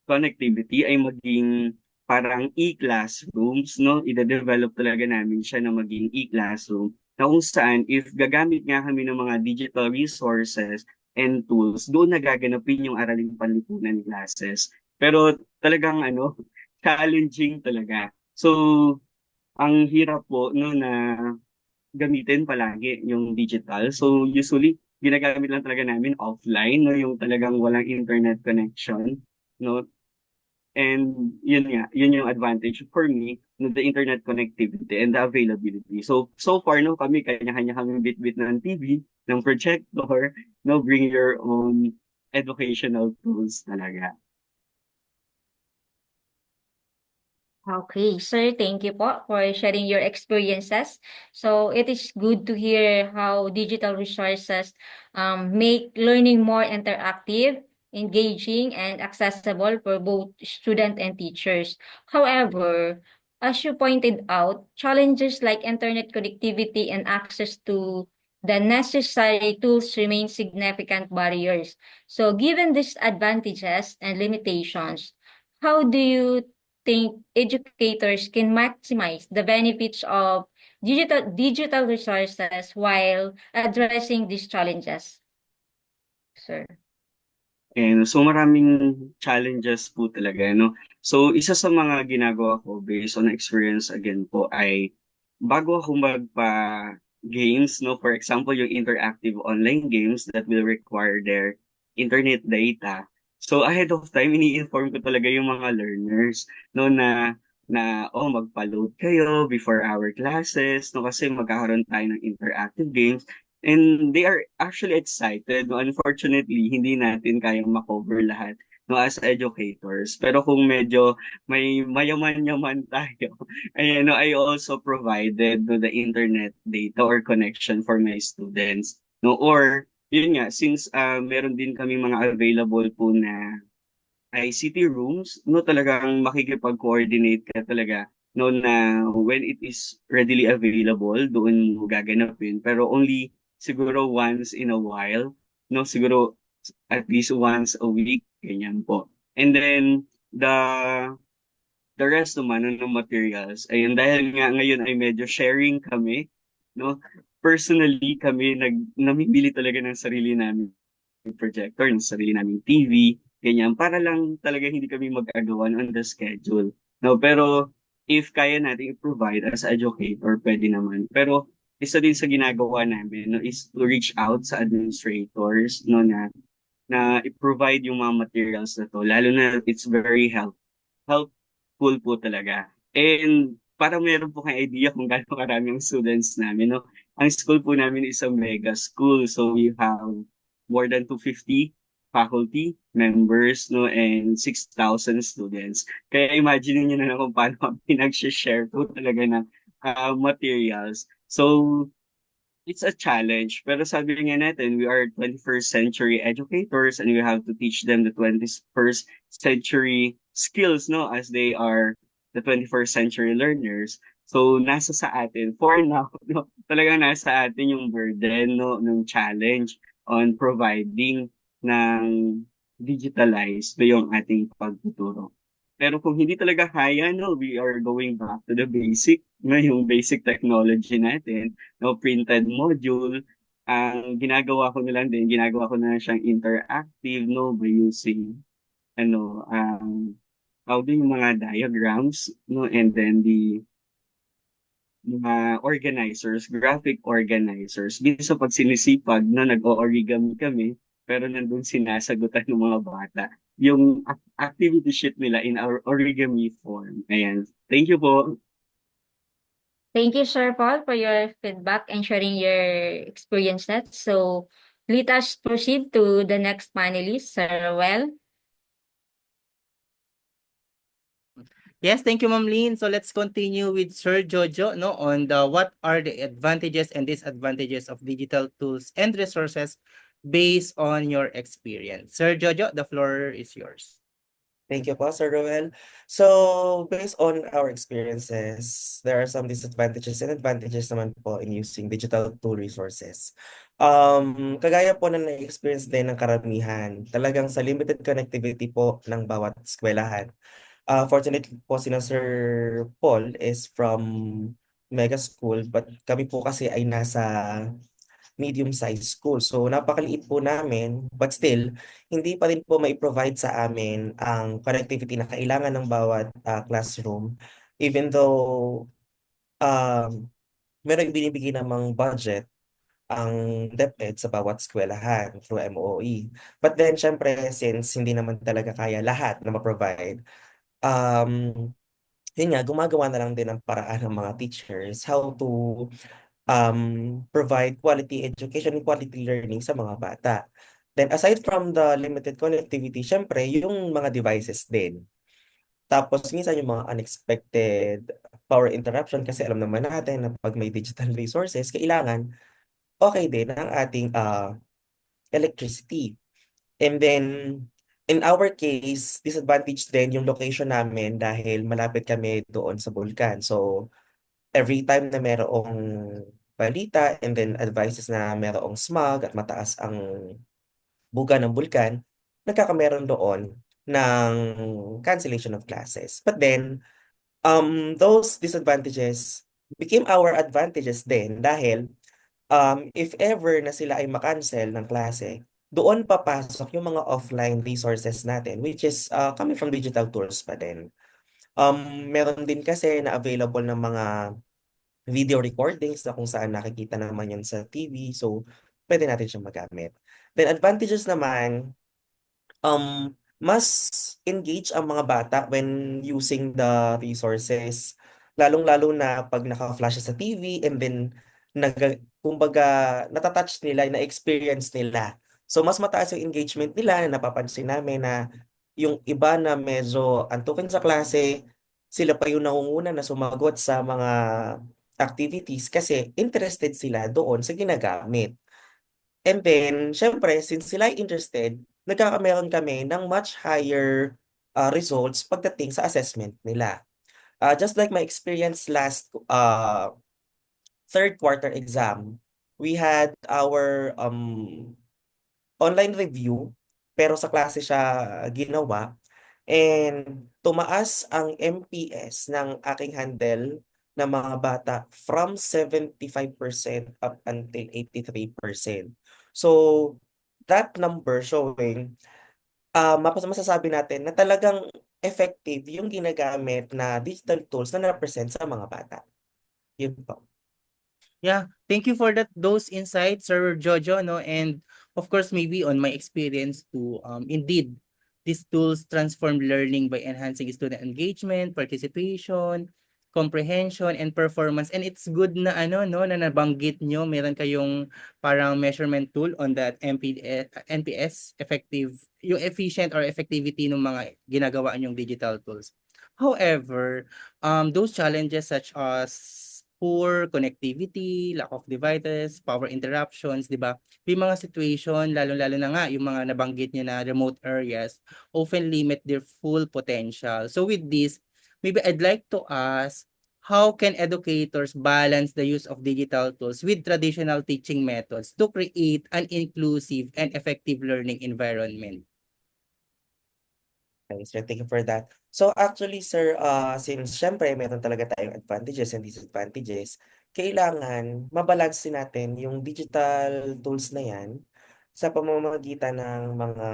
connectivity ay maging parang e-classrooms, no? Ide-develop talaga namin siya na maging e-classroom na kung saan if gagamit nga kami ng mga digital resources and tools, doon nagaganapin yung araling panlipunan classes. Pero talagang challenging talaga. So, ang hirap po no na gamitin palagi yung digital. So, usually, ginagamit lang talaga namin offline, no? Yung talagang walang internet connection, no? And yun nga, yun yung advantage for me, no, the internet connectivity and the availability. So far, no, kanya-kanya kami bit-bit ng TV, ng projector, no, bring your own educational tools talaga. Okay, sir, thank you po for sharing your experiences. So it is good to hear how digital resources make learning more interactive, engaging, and accessible for both student and teachers. However, as you pointed out, challenges like internet connectivity and access to the necessary tools remain significant barriers. So given these advantages and limitations, how do you think educators can maximize the benefits of digital resources while addressing these challenges, sir? And so maraming challenges po talaga, no? So isa sa mga ginagawa ko based on experience again po ay bago ako games, no? For example, yung interactive online games that will require their internet data. So ahead of time, ini-inform ko talaga yung mga learners, no, magpa-load kayo before our classes, no, kasi magkakaroon tayo ng interactive games. And they are actually excited. No? Unfortunately, hindi natin kayang makover lahat, no, as educators. Pero kung medyo may mayaman-yaman tayo, ayan, no, I also provided no, the internet data or connection for my students. No? Or, yun nga, since meron din kami mga available po na ICT rooms, no, talagang makikipag-coordinate ka talaga, no, na when it is readily available, doon mo gaganapin. Pero only siguro once in a while, no, siguro at least once a week, ganyan po. And then, the rest naman ng materials, ayun, dahil nga ngayon ay medyo sharing kami, no, personally kami namimili talaga ng sarili namin projector, ng sarili naming TV, ganyan, para lang talaga hindi kami mag-agawan on the schedule. No, pero if kaya natin i-provide as educator, pwede naman. Pero isa din sa ginagawa namin no, is to reach out sa administrators no, na i-provide yung mga materials na to. Lalo na it's very helpful po talaga. And para meron po kayong idea kung gaano karami ang students namin, no? Ang school po namin is a mega school. So we have more than 250 faculty members, no, and 6,000 students. Kaya imagine niyo na lang kung paano kami pinag-share po talaga ng materials. So, it's a challenge. Pero sabi nga natin, we are 21st century educators and we have to teach them the 21st century skills, no, as they are the 21st century learners. So, nasa sa atin, for now, no, talagang nasa atin yung burden, no, ng challenge on providing ng digitalized na yung ating pagtuturo. Pero kung hindi talaga kaya, no, we are going back to the basic, no, yung basic technology natin, no, printed module. Ang ginagawa ko na lang din, ginagawa ko na lang siyang interactive, no, by using, how do yung mga diagrams, no, and then the mga organizers, graphic organizers. Minsan pag sinisipag na nag-o-origami kami, pero nandun sinasagutan ng mga bata yung activity sheet nila in our origami form. Ayan. Thank you po. Thank you, Sir Paul, for your feedback and sharing your experiences. So let us proceed to the next panelist, Sir Well. Yes, thank you, Ma'am Lynn. So let's continue with Sir Jojo, no, on the what are the advantages and disadvantages of digital tools and resources based on your experience. Sir Jojo, the floor is yours. Thank you po, Sir Roel. So, based on our experiences, there are some disadvantages and advantages naman po in using digital tool resources. Kagaya po na na-experience din ng karamihan, talagang sa limited connectivity po ng bawat eskwelahan. Fortunately po sina Sir Paul is from mega school, but kami po kasi ay nasa medium-sized school. So napakaliit po namin, but still, hindi pa rin po mai-provide sa amin ang connectivity na kailangan ng bawat classroom. Even though meron binibigay namang budget ang DepEd sa bawat eskwelahan through MOE. But then, syempre, since hindi naman talaga kaya lahat na ma-provide, um, yun nga, gumagawa na lang din ng paraan ng mga teachers how to provide quality education and quality learning sa mga bata. Then aside from the limited connectivity, syempre yung mga devices din. Tapos minsan yung mga unexpected power interruption kasi alam naman natin na pag may digital resources, kailangan okay din ang ating electricity. And then in our case, disadvantage din yung location namin dahil malapit kami doon sa bulkan. So every time na merong balita and then advices na merong smog at mataas ang buga ng bulkan, nagkakameron doon ng cancellation of classes. But then, those disadvantages became our advantages din dahil if ever na sila ay makancel ng klase, doon papasok yung mga offline resources natin, which is coming from digital tools pa din. Meron din kasi na available ng mga video recordings na kung saan nakikita naman yun sa TV. So, pwede natin siyang magamit. Then, advantages naman, mas engage ang mga bata when using the resources. Lalong-lalo na pag naka-flash sa TV and then, kumbaga, natatouch nila, na-experience nila. So, mas mataas yung engagement nila na napapansin namin na yung iba na medyo antukin sa klase, sila pa yung nangunguna na sumagot sa mga activities kasi interested sila doon sa ginagamit. And then, syempre, since sila ay interested, nagkakameron kami ng much higher results pagdating sa assessment nila. Just like my experience last third quarter exam, we had our online review, pero sa klase siya ginawa. And tumaas ang MPS ng aking handle ng mga bata from 75% up until 83%. So, that number showing, masasabi natin na talagang effective yung ginagamit na digital tools na na-present sa mga bata. Yun po. Yeah, thank you for those insights, Sir Jojo, no? And of course, maybe on my experience too, indeed, these tools transform learning by enhancing student engagement, participation, comprehension, and performance. And it's good na na nabanggit nyo, meron kayong parang measurement tool on that NPS, effective, yung efficient or effectivity ng mga ginagawa nyong digital tools. However, those challenges such as poor connectivity, lack of devices, power interruptions, di ba? May mga situation, lalo-lalo na nga, yung mga nabanggit niyo na remote areas, often limit their full potential. So with this, maybe I'd like to ask, how can educators balance the use of digital tools with traditional teaching methods to create an inclusive and effective learning environment? Okay, sir, thank you for that. So actually, sir, since syempre meron talaga tayong advantages and disadvantages, kailangan mabalanse natin yung digital tools na yan sa pamamagitan ng mga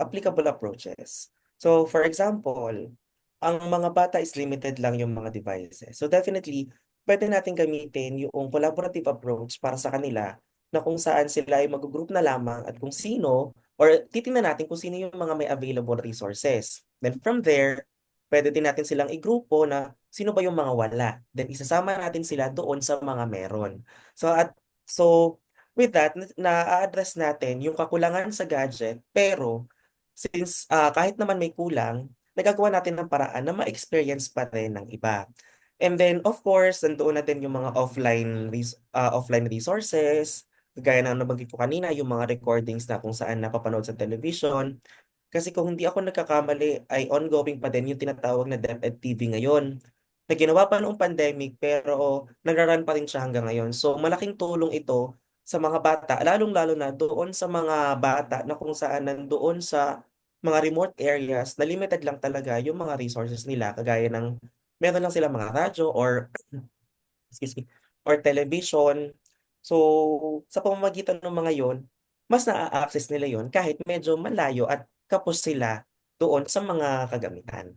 applicable approaches. So for example, ang mga bata is limited lang yung mga devices. So definitely, pwede natin gamitin yung collaborative approach para sa kanila na kung saan sila ay mag-group na lamang at kung sino or titingnan natin kung sino yung mga may available resources. Then from there, pwede din natin silang igrupo na sino ba yung mga wala. Then isasama natin sila doon sa mga meron. So with that, na-address natin yung kakulangan sa gadget, pero since kahit naman may kulang, nagagawa natin ng paraan na ma-experience pa rin ng iba. And then, of course, nandoon na din yung mga offline resources, gaya ng nabanggit ko kanina, yung mga recordings na kung saan napapanood sa television. Kasi kung hindi ako nagkakamali, ay ongoing pa din yung tinatawag na DepEd TV ngayon. Na ginawa pa noong pandemic, pero nagraran pa rin siya hanggang ngayon. So, malaking tulong ito sa mga bata, lalong-lalo na doon sa mga bata na kung saan nandoon sa mga remote areas na limited lang talaga yung mga resources nila, kagaya ng meron lang sila mga radyo or excuse me, or television. So, sa pamamagitan ng mga yon, mas na-access nila yon kahit medyo malayo at kapos sila doon sa mga kagamitan.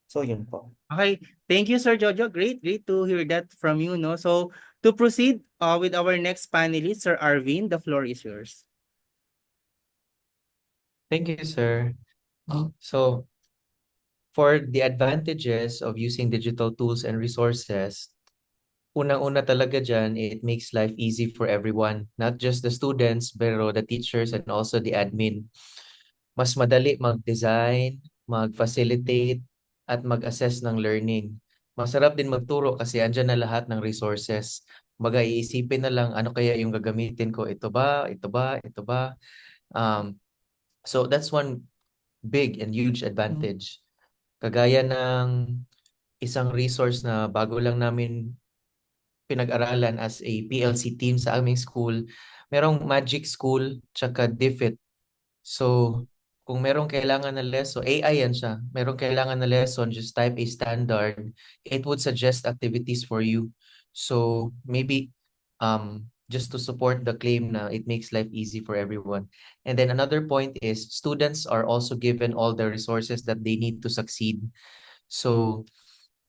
So, yun po. Okay, thank you, Sir Jojo. Great to hear that from you, no? So, to proceed with our next panelist, Sir Arvin, the floor is yours. Thank you, sir. So, for the advantages of using digital tools and resources, unang-una talaga dyan, it makes life easy for everyone, not just the students, pero the teachers and also the admin. Mas madali mag-design, mag-facilitate, at mag-assess ng learning. Masarap din magturo kasi andyan na lahat ng resources. Baga iisipin na lang ano kaya yung gagamitin ko, ito ba, ito ba, ito ba. So that's one big and huge advantage. Kagaya ng isang resource na bago lang namin pinag-aralan as a PLC team sa aming school, merong Magic School tsaka DFIT. So, kung merong kailangan na lesson, AI yan siya. Merong kailangan na lesson, just type a standard. It would suggest activities for you. So, maybe just to support the claim na it makes life easy for everyone. And then another point is students are also given all the resources that they need to succeed. So,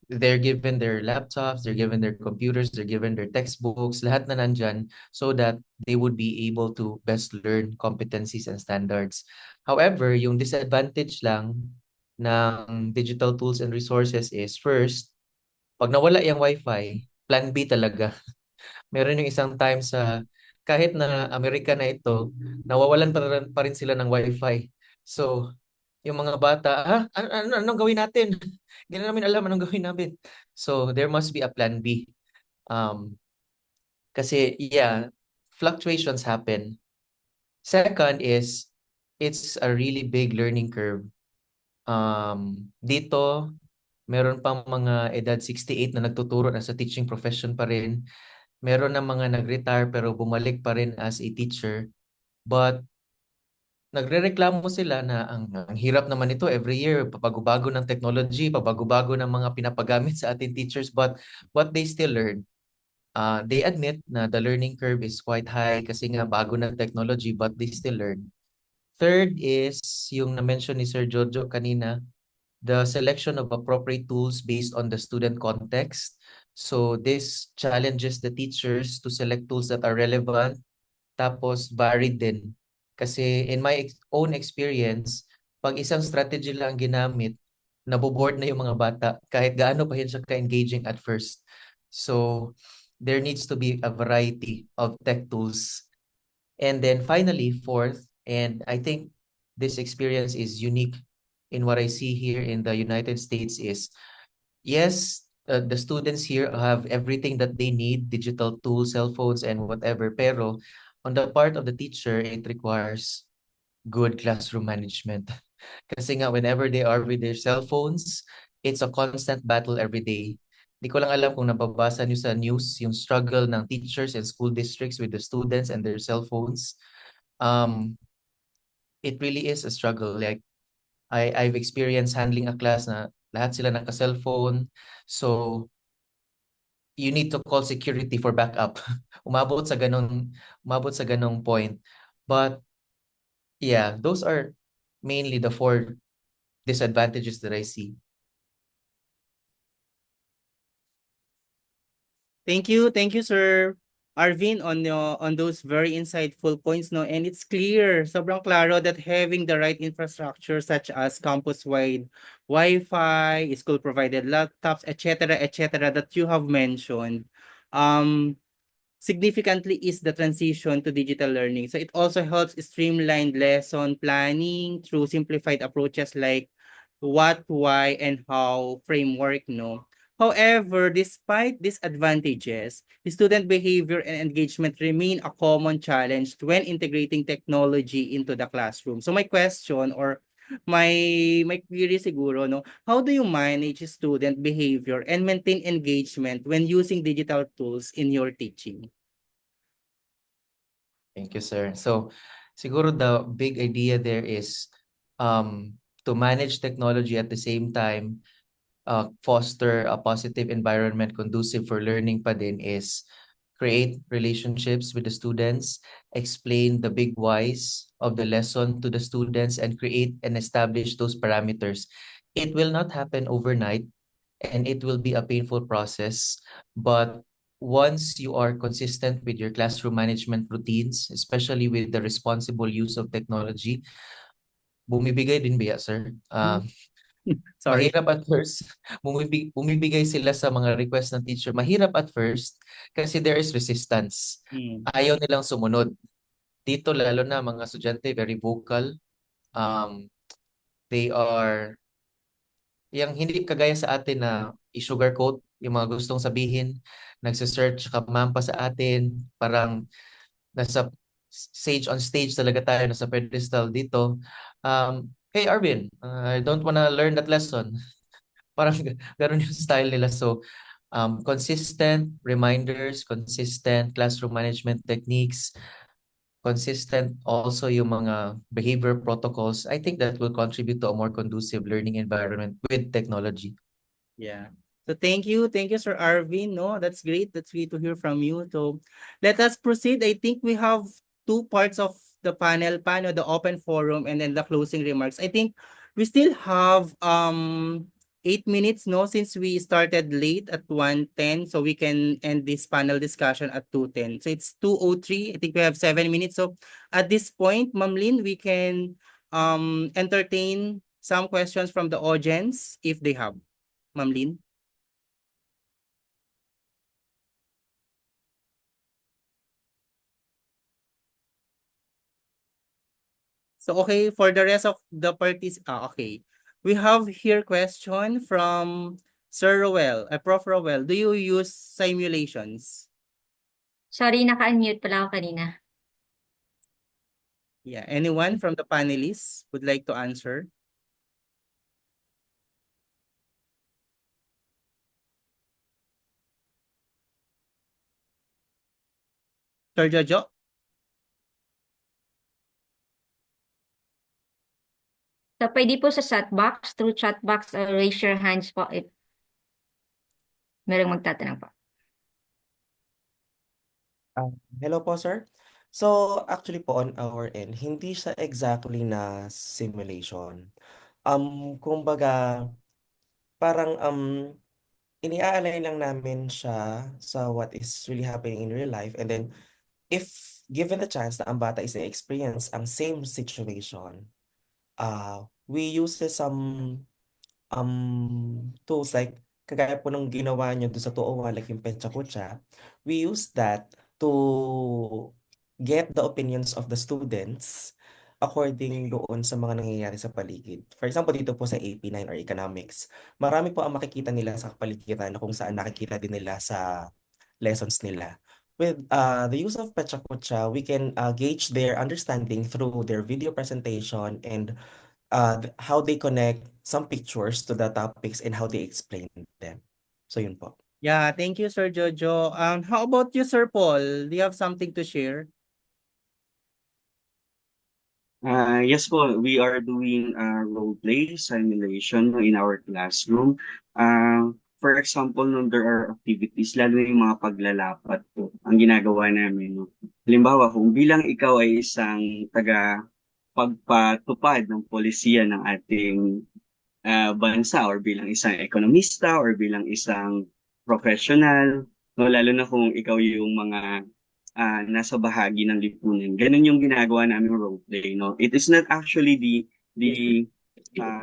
they're given their laptops, they're given their computers, they're given their textbooks, lahat na nandyan, so that they would be able to best learn competencies and standards. However, yung disadvantage lang ng digital tools and resources is first, pag nawala yung Wi-Fi, plan B talaga. Meron yung isang time sa kahit na Amerika na ito, nawawalan pa rin sila ng Wi-Fi. So, yung mga bata, anong gawin natin? Hindi na namin alam anong gawin namin. So, there must be a plan B. Kasi, yeah, fluctuations happen. Second is, it's a really big learning curve. Dito, meron pang mga edad 68 na nagtuturo na sa teaching profession pa rin. Meron na mga nag-retire pero bumalik pa rin as a teacher. But nagrereklamo sila na ang hirap naman ito every year, pabago-bago ng technology, pabago-bago ng mga pinapagamit sa ating teachers, but what they still learn. They admit na the learning curve is quite high kasi nga bago ng technology, but they still learn. Third is yung na-mention ni Sir Jojo kanina, the selection of appropriate tools based on the student context. So this challenges the teachers to select tools that are relevant, tapos varied din. Kasi in my own experience, pag isang strategy lang ginamit, naboboard na yung mga bata kahit gaano pa yun siya ka-engaging at first. So there needs to be a variety of tech tools. And then finally, fourth, and I think this experience is unique in what I see here in the United States is, yes, the students here have everything that they need, digital tools, cell phones, and whatever. Pero on the part of the teacher, it requires good classroom management. Kasi nga, whenever they are with their cell phones, it's a constant battle every day. Di ko lang alam kung nababasa niyo sa news yung struggle ng teachers and school districts with the students and their cell phones. It really is a struggle. Like, I've experienced handling a class na lahat sila naka-cellphone. So, you need to call security for backup. umabot sa ganong point. But yeah, those are mainly the four disadvantages that I see. Thank you, Sir Arvin, on those very insightful points, no, and it's clear, sobrang klaro that having the right infrastructure such as campus-wide Wi-Fi, school-provided laptops, etc., that you have mentioned, um, significantly is the transition to digital learning. So it also helps streamline lesson planning through simplified approaches like what, why, and how framework, no. However, despite these advantages, the student behavior and engagement remain a common challenge when integrating technology into the classroom. So my question or my query siguro, no, how do you manage student behavior and maintain engagement when using digital tools in your teaching? Thank you, sir. So, siguro the big idea there is to manage technology at the same time, foster a positive environment conducive for learning pa din is create relationships with the students, explain the big whys of the lesson to the students, and create and establish those parameters. It will not happen overnight, and it will be a painful process, but once you are consistent with your classroom management routines, especially with the responsible use of technology, bumibigay din ba, sir? Sorry. Mahirap at first, bumibigay sila sa mga request ng teacher. Mahirap at first kasi there is resistance. Ayaw nilang sumunod. Dito lalo na mga estudyante, very vocal. They are, yung hindi kagaya sa atin na i-sugarcoat yung mga gustong sabihin, nagsisearch ka pa sa atin, parang nasa on stage talaga tayo, nasa pedestal dito. Hey Arvin, I don't wanna learn that lesson. Parang ganun yung style nila. So, consistent reminders, consistent classroom management techniques, consistent also yung mga behavior protocols. I think that will contribute to a more conducive learning environment with technology. Yeah. So thank you, Sir Arvin. No, that's great. That's great to hear from you. So let us proceed. I think we have two parts of the panel, the open forum, and then the closing remarks. I think we still have 8 minutes, no, since we started late at 1:10, so we can end this panel discussion at 2:10. So it's 2:03. I think we have 7 minutes. So at this point, Ma'am Lynn, we can entertain some questions from the audience if they have. Ma'am Lynn? So okay, for the rest of the parties, okay. We have here question from Sir Rowell, Prof. Rowell. Do you use simulations? Sorry, naka-unmute pala ako kanina. Yeah, anyone from the panelists would like to answer? Sir Jojo? So, pwede po sa chatbox, through chatbox, raise your hands po if merong magtatanong po. Hello po, sir. So, actually po on our end, hindi siya exactly na simulation. Kumbaga, parang ini-align lang namin siya sa what is really happening in real life. And then, if given the chance na ang bata is na-experience ang same situation, we use some tools like kagaya po ng ginawa nyo doon sa 201, like yung Pecha Kucha, we use that to get the opinions of the students according doon sa mga nangyayari sa paligid. For example, dito po sa AP9 or Economics, marami po ang makikita nila sa kapaligiran na kung saan nakikita din nila sa lessons nila. With the use of Pecha Kucha, we can gauge their understanding through their video presentation and how they connect some pictures to the topics and how they explain them. So yun po. Yeah, thank you, Sir Jojo. How about you, Sir Paul? Do you have something to share? Yes po, we are doing role play simulation in our classroom. For example, there are activities, lalo yung mga paglalapat po, ang ginagawa namin. No? Halimbawa, kung bilang ikaw ay isang pagpatupad ng polisiya ng ating bansa or bilang isang ekonomista or bilang isang professional, no? Lalo na kung ikaw yung mga nasa bahagi ng lipunan. Ganun yung ginagawa namin roleplay, no? It is not actually the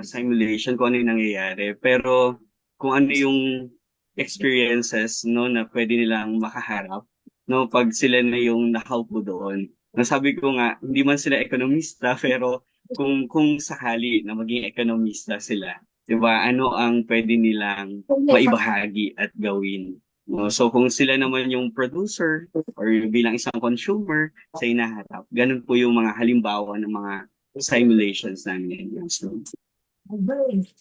simulation kung ano yung nangyayari, pero kung ano yung experiences, no, na pwede nilang makaharap, no, pag sila na yung nakaupo doon. Nasabi ko nga, hindi man sila ekonomista, pero kung sakali na maging ekonomista sila, 'di ba? Ano ang pwede nilang maibahagi at gawin? No? So kung sila naman yung producer or bilang isang consumer sa hinaharap, ganun po yung mga halimbawa ng mga simulations namin. So,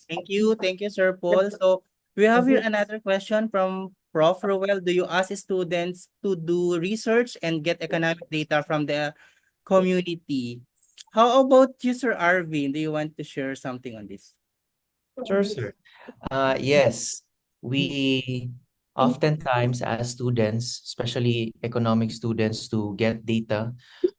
Thank you, Sir Paul. So we have here another question from Prof. Ruel. Do you ask students to do research and get economic data from the community? How about you, Sir Arvin? Do you want to share something on this? Sure, sir. Yes, we oftentimes ask students, especially economic students, to get data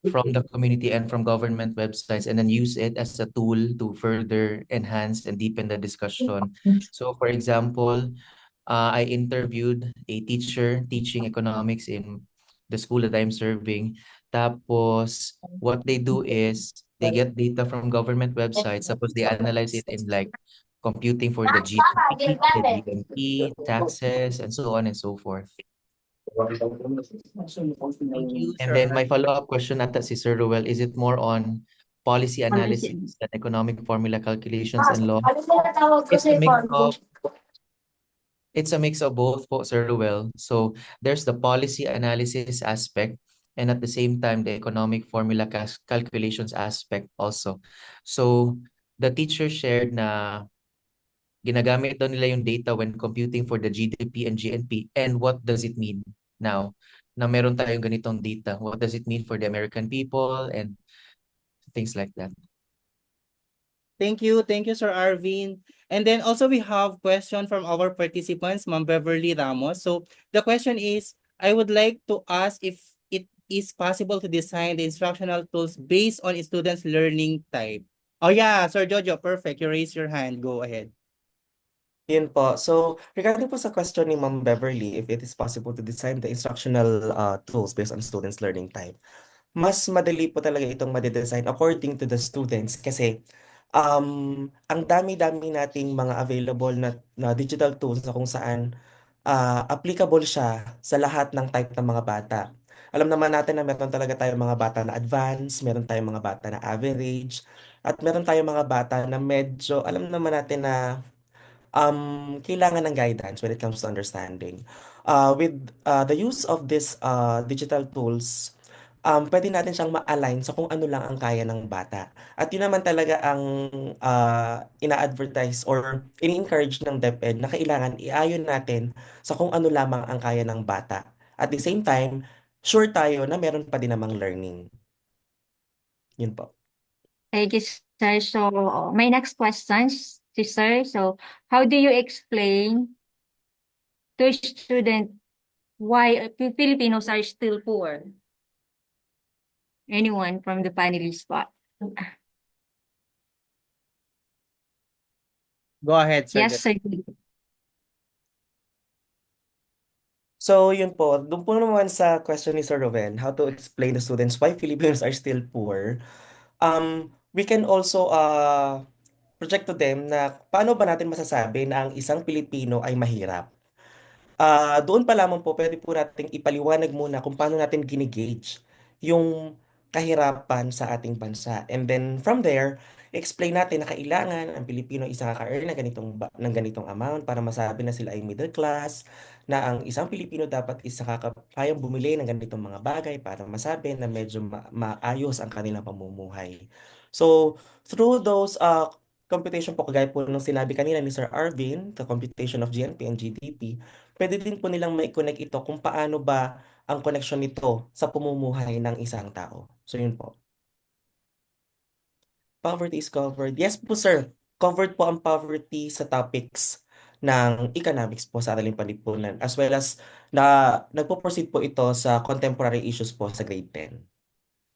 from the community and from government websites and then use it as a tool to further enhance and deepen the discussion. So, for example, I interviewed a teacher teaching economics in the school that I'm serving. Tapos, what they do is they get data from government websites. Tapos they analyze it in like computing for the GDP, the GNP, taxes, and so on and so forth. Thank you, And Sir then my Arvin. follow-up question ata si Sir Ruel, is it more on policy analysis than economic formula calculations and law? It's a mix of It's a mix of both po, Sir Ruel. So there's the policy analysis aspect and at the same time the economic formula calculations aspect also. So the teacher shared na ginagamit daw nila yung data when computing for the GDP and GNP. And what does it mean now na meron tayong ganitong data? What does it mean for the American people and things like that? Thank you, Sir Arvin. And then also we have question from our participants, Ma'am Beverly Ramos. So the question is, I would like to ask if it is possible to design the instructional tools based on a student's learning type. Oh yeah, Sir Jojo, perfect. You raise your hand. Go ahead. Yun po. So, regarding po sa question ni Ma'am Beverly, if it is possible to design the instructional tools based on students' learning type, mas madali po talaga itong madedesign according to the students kasi ang dami-dami nating mga available na digital tools na kung saan applicable siya sa lahat ng type ng mga bata. Alam naman natin na meron talaga tayong mga bata na advanced, meron tayong mga bata na average, at meron tayong mga bata na medyo, alam naman natin na kailangan ng guidance when it comes to understanding. With the use of this digital tools, pwede natin siyang ma-align sa kung ano lang ang kaya ng bata. At yun naman talaga ang ina-advertise or ini-encourage ng DepEd na kailangan iayon natin sa kung ano lamang ang kaya ng bata. At the same time, sure tayo na meron pa din namang learning. Yun po. Thank you, sir. So, my next question, sir. So, how do you explain to a student why Filipinos are still poor? Anyone from the panelist spot? Go ahead, Sir. Yes, sir. So, yun po. Doon po naman sa question ni Sir Roven, how to explain to students why Filipinos are still poor. We can also project to them na paano ba natin masasabi na ang isang Pilipino ay mahirap. Doon pa lamang po, pwede po nating ipaliwanag muna kung paano natin ginigauge yung kahirapan sa ating bansa. And then from there, explain natin na kailangan ang Pilipino isang kaka-earn ng ganitong amount para masabi na sila ay middle class, na ang isang Pilipino dapat isa kayang bumili ng ganitong mga bagay para masabi na medyo maayos ang kanilang pamumuhay. So, through those computation po, kagaya po nung sinabi kanina ni Sir Arvin, the computation of GNP and GDP, pwede din po nilang mai-connect ito kung paano ba ang connection nito sa pamumuhay ng isang tao. So, yun po. Poverty is covered. Yes po, sir. Covered po ang poverty sa topics ng economics po sa Araling Panlipunan, as well as nagpo-proceed po ito sa contemporary issues po sa grade 10.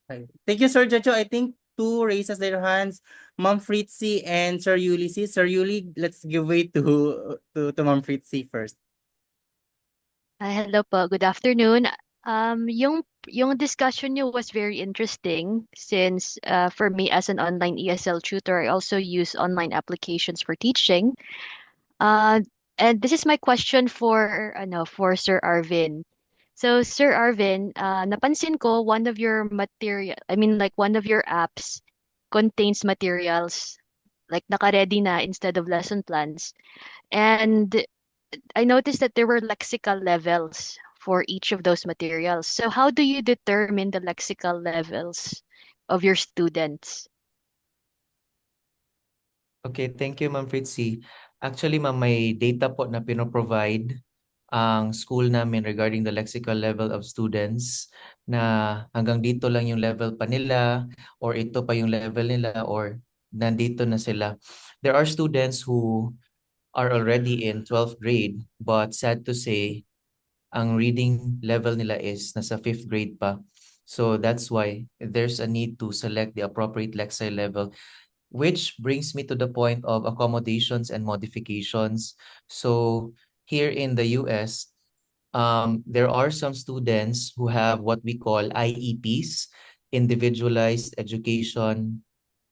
Okay. Thank you, Sir Jojo. I think two raises their hands, Ma'am Fritzy and Sir Ulysses. Sir Uli, let's give way to Ma'am Fritzy first. Hello po, good afternoon. Yung discussion niyo was very interesting since for me as an online ESL tutor, I also use online applications for teaching. Uh, and this is my question for Sir Arvin. So Sir Arvin, napansin ko one of your material, I mean like one of your apps contains materials like naka-ready na instead of lesson plans. And I noticed that there were lexical levels for each of those materials. So how do you determine the lexical levels of your students? Okay, thank you, Ma'am Fritzy. Actually, ma'am, may data po na pinoprovide ang school namin regarding the lexical level of students na hanggang dito lang yung level pa nila or ito pa yung level nila or nandito na sila. There are students who are already in 12th grade but sad to say, ang reading level nila is nasa 5th grade pa. So that's why there's a need to select the appropriate lexile level, which brings me to the point of accommodations and modifications. So here in the US, there are some students who have what we call IEPs, individualized education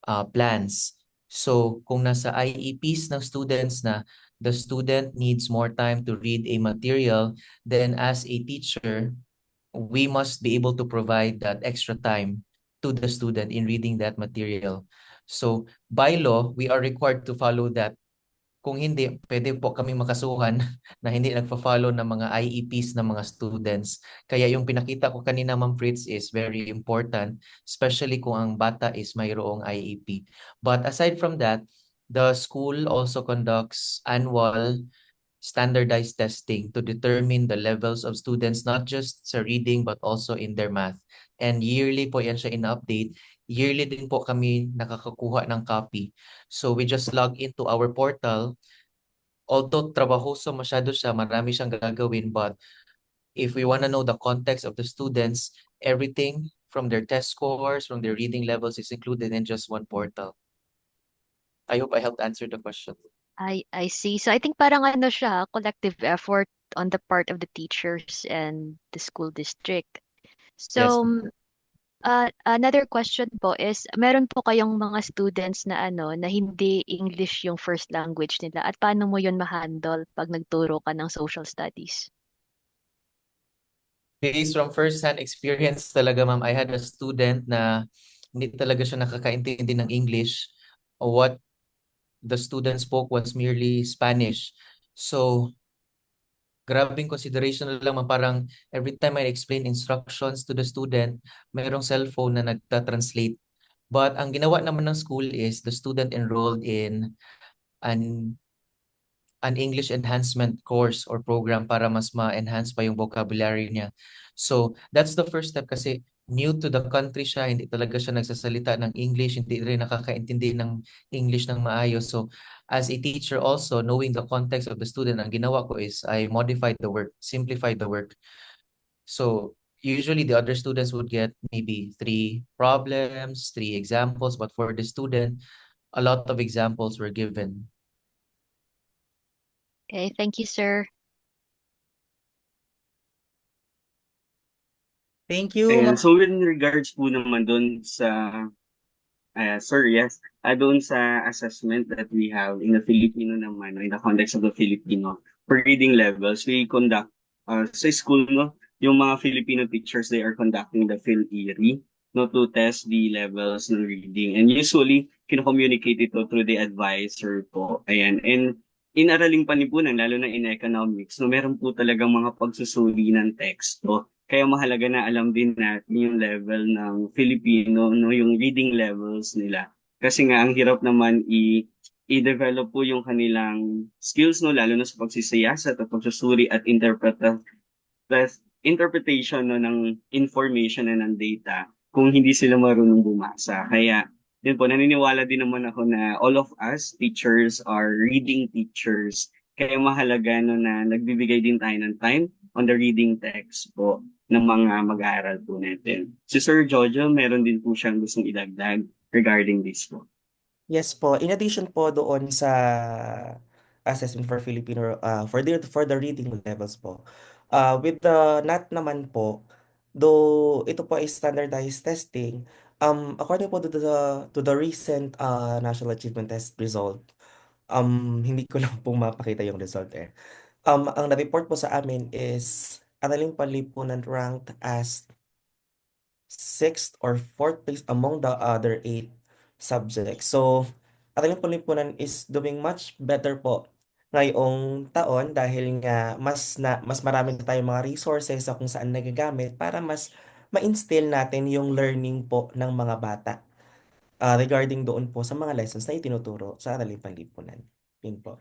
plans. So kung nasa IEPs ng students na the student needs more time to read a material, then as a teacher, we must be able to provide that extra time to the student in reading that material. So by law, we are required to follow that. Kung hindi, pwede po kami makasuhan na hindi nagpa-follow ng mga IEPs ng mga students. Kaya yung pinakita ko kanina, Ma'am Fritz, is very important, especially kung ang bata is mayroong IEP. But aside from that, the school also conducts annual standardized testing to determine the levels of students, not just sa reading but also in their math. And yearly po yan siya in-update. Yearly din po kami nakakakuha ng copy. So we just log into our portal. Although trabahoso masyado siya, marami siyang gagawin, but if we want to know the context of the students, everything from their test scores, from their reading levels is included in just one portal. I hope I helped answer the question. I see. So I think parang ano siya, collective effort on the part of the teachers and the school district. Yes. So another question po is, meron po kayong mga students na na hindi English yung first language nila at paano mo yun ma-handle pag nagturo ka ng social studies? Based from first-hand experience talaga, ma'am, I had a student na hindi talaga siya nakakaintindi ng English. What the student spoke was merely Spanish. So, grabing consideration na lang, ma'am, parang every time I explain instructions to the student, mayroong cellphone na nagta-translate. But ang ginawa naman ng school is the student enrolled in an English enhancement course or program para mas ma-enhance pa yung vocabulary niya. So, that's the first step kasi new to the country siya, hindi talaga siya nagsasalita ng English, hindi rin nakakaintindi ng English ng maayos. So, as a teacher also, knowing the context of the student, ang ginawa ko is I modified the work, simplified the work. So, usually the other students would get maybe 3 problems, 3 examples, but for the student, a lot of examples were given. Okay, thank you, sir. Thank you, And Ma'am. so in regards po naman doon sa, sir, yes, doon sa assessment that we have in the Filipino naman, no, in the context of the Filipino, for reading levels, we conduct, sa school, no, yung mga Filipino teachers, they are conducting the PhilErie, no, to test the levels ng reading. And usually, kino-communicate ito through the advisor po. Ayan. And in araling panlipunan, lalo na in economics, no, meron po talagang mga pagsusuri ng teksto. Kaya mahalaga na alam din natin yung level ng Filipino, no, yung reading levels nila. Kasi nga, ang hirap naman i-develop po yung kanilang skills, no, lalo na sa pagsisiyasat at pagsusuri at interpretation, no, ng information and ng data kung hindi sila marunong bumasa. Kaya, yun po, naniniwala din naman ako na all of us, teachers, are reading teachers. Kaya mahalaga, no, na nagbibigay din tayo ng time on the reading text po ng mga mag-aaral po natin. Si Sir Jojo, meron din po siyang gustong idagdag regarding this po. Yes po. In addition po doon sa assessment for Filipino for the reading levels po. With the NAT naman po, Though ito po ay standardized testing, according po to the recent National Achievement Test result, hindi ko lang po mapakita yung result eh. Ang na-report po sa amin is Araling Panlipunan ranked as sixth or fourth place among the other eight subjects. So, Araling Panlipunan is doing much better po ngayong taon dahil nga mas marami na tayong mga resources sa kung saan nagagamit para mas ma-instill natin yung learning po ng mga bata regarding doon po sa mga lessons na itinuturo sa Araling Panlipunan. Yun po.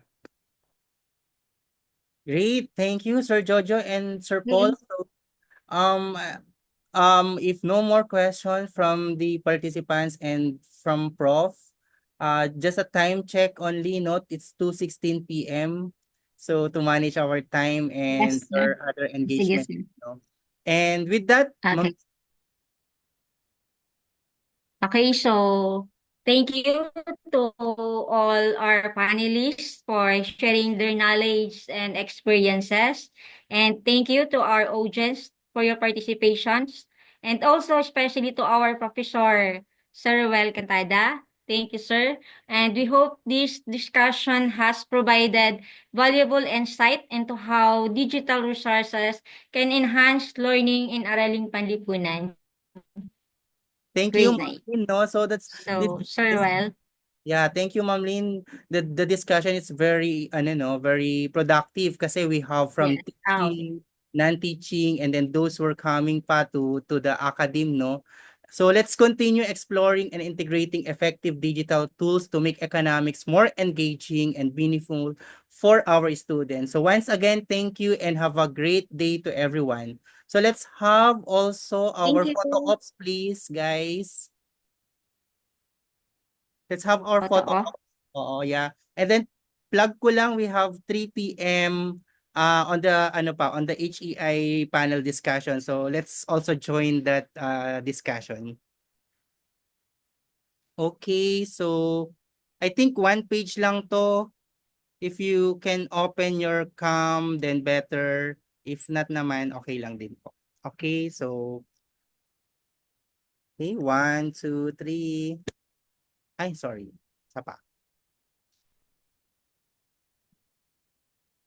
Great. Thank you, Sir Jojo and Sir Paul. So, if no more questions from the participants and from Prof, just a time check only. Note it's 2:16 p.m. So to manage our time and Yes, sir. our other Sige, engagement. sir. And with that, Ma'am, Okay. Okay, so thank you to all our panelists for sharing their knowledge and experiences. And thank you to our audience for your participations. And also especially to our Professor Sir Ruel Cantada. Thank you, sir. And we hope this discussion has provided valuable insight into how digital resources can enhance learning in Araling Panlipunan. thank you, Great Ma'am night. Lynn, no? So that's So, Sir Ruel. yeah, thank you, Ma'am Lynn. The discussion is very very productive kasi we have from Yes. Okay. teaching, non-teaching, and then those who are coming pa to the academe, no? So let's continue exploring and integrating effective digital tools to make economics more engaging and meaningful for our students. So once again, thank you and have a great day to everyone. So let's have also our Thank you. photo ops, please, guys. Let's have our Photo photo off. ops. Oo, yeah. And then plug ko lang, we have 3 p.m. On the HEI panel discussion. So let's also join that discussion. Okay, so I think one page lang to. If you can open your cam, then better. If not naman, okay lang din po. Okay, so okay, 1, 2, 3. Ay, sorry. Isa pa.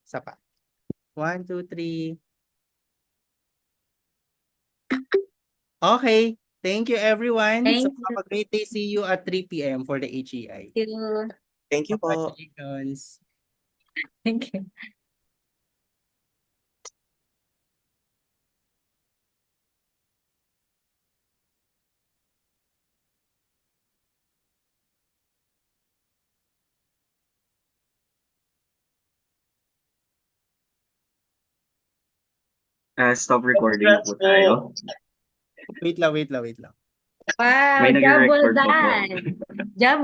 Isa pa. 1, 2, 3. Okay. Thank you, everyone. So Thank have a great day. See you at 3 p.m. for the HEI. you. Thank you po. Congratulations. Thank you. Stop recording na Congrats po tayo. Wait lang. Wow, May double nag-record pa po. done. Double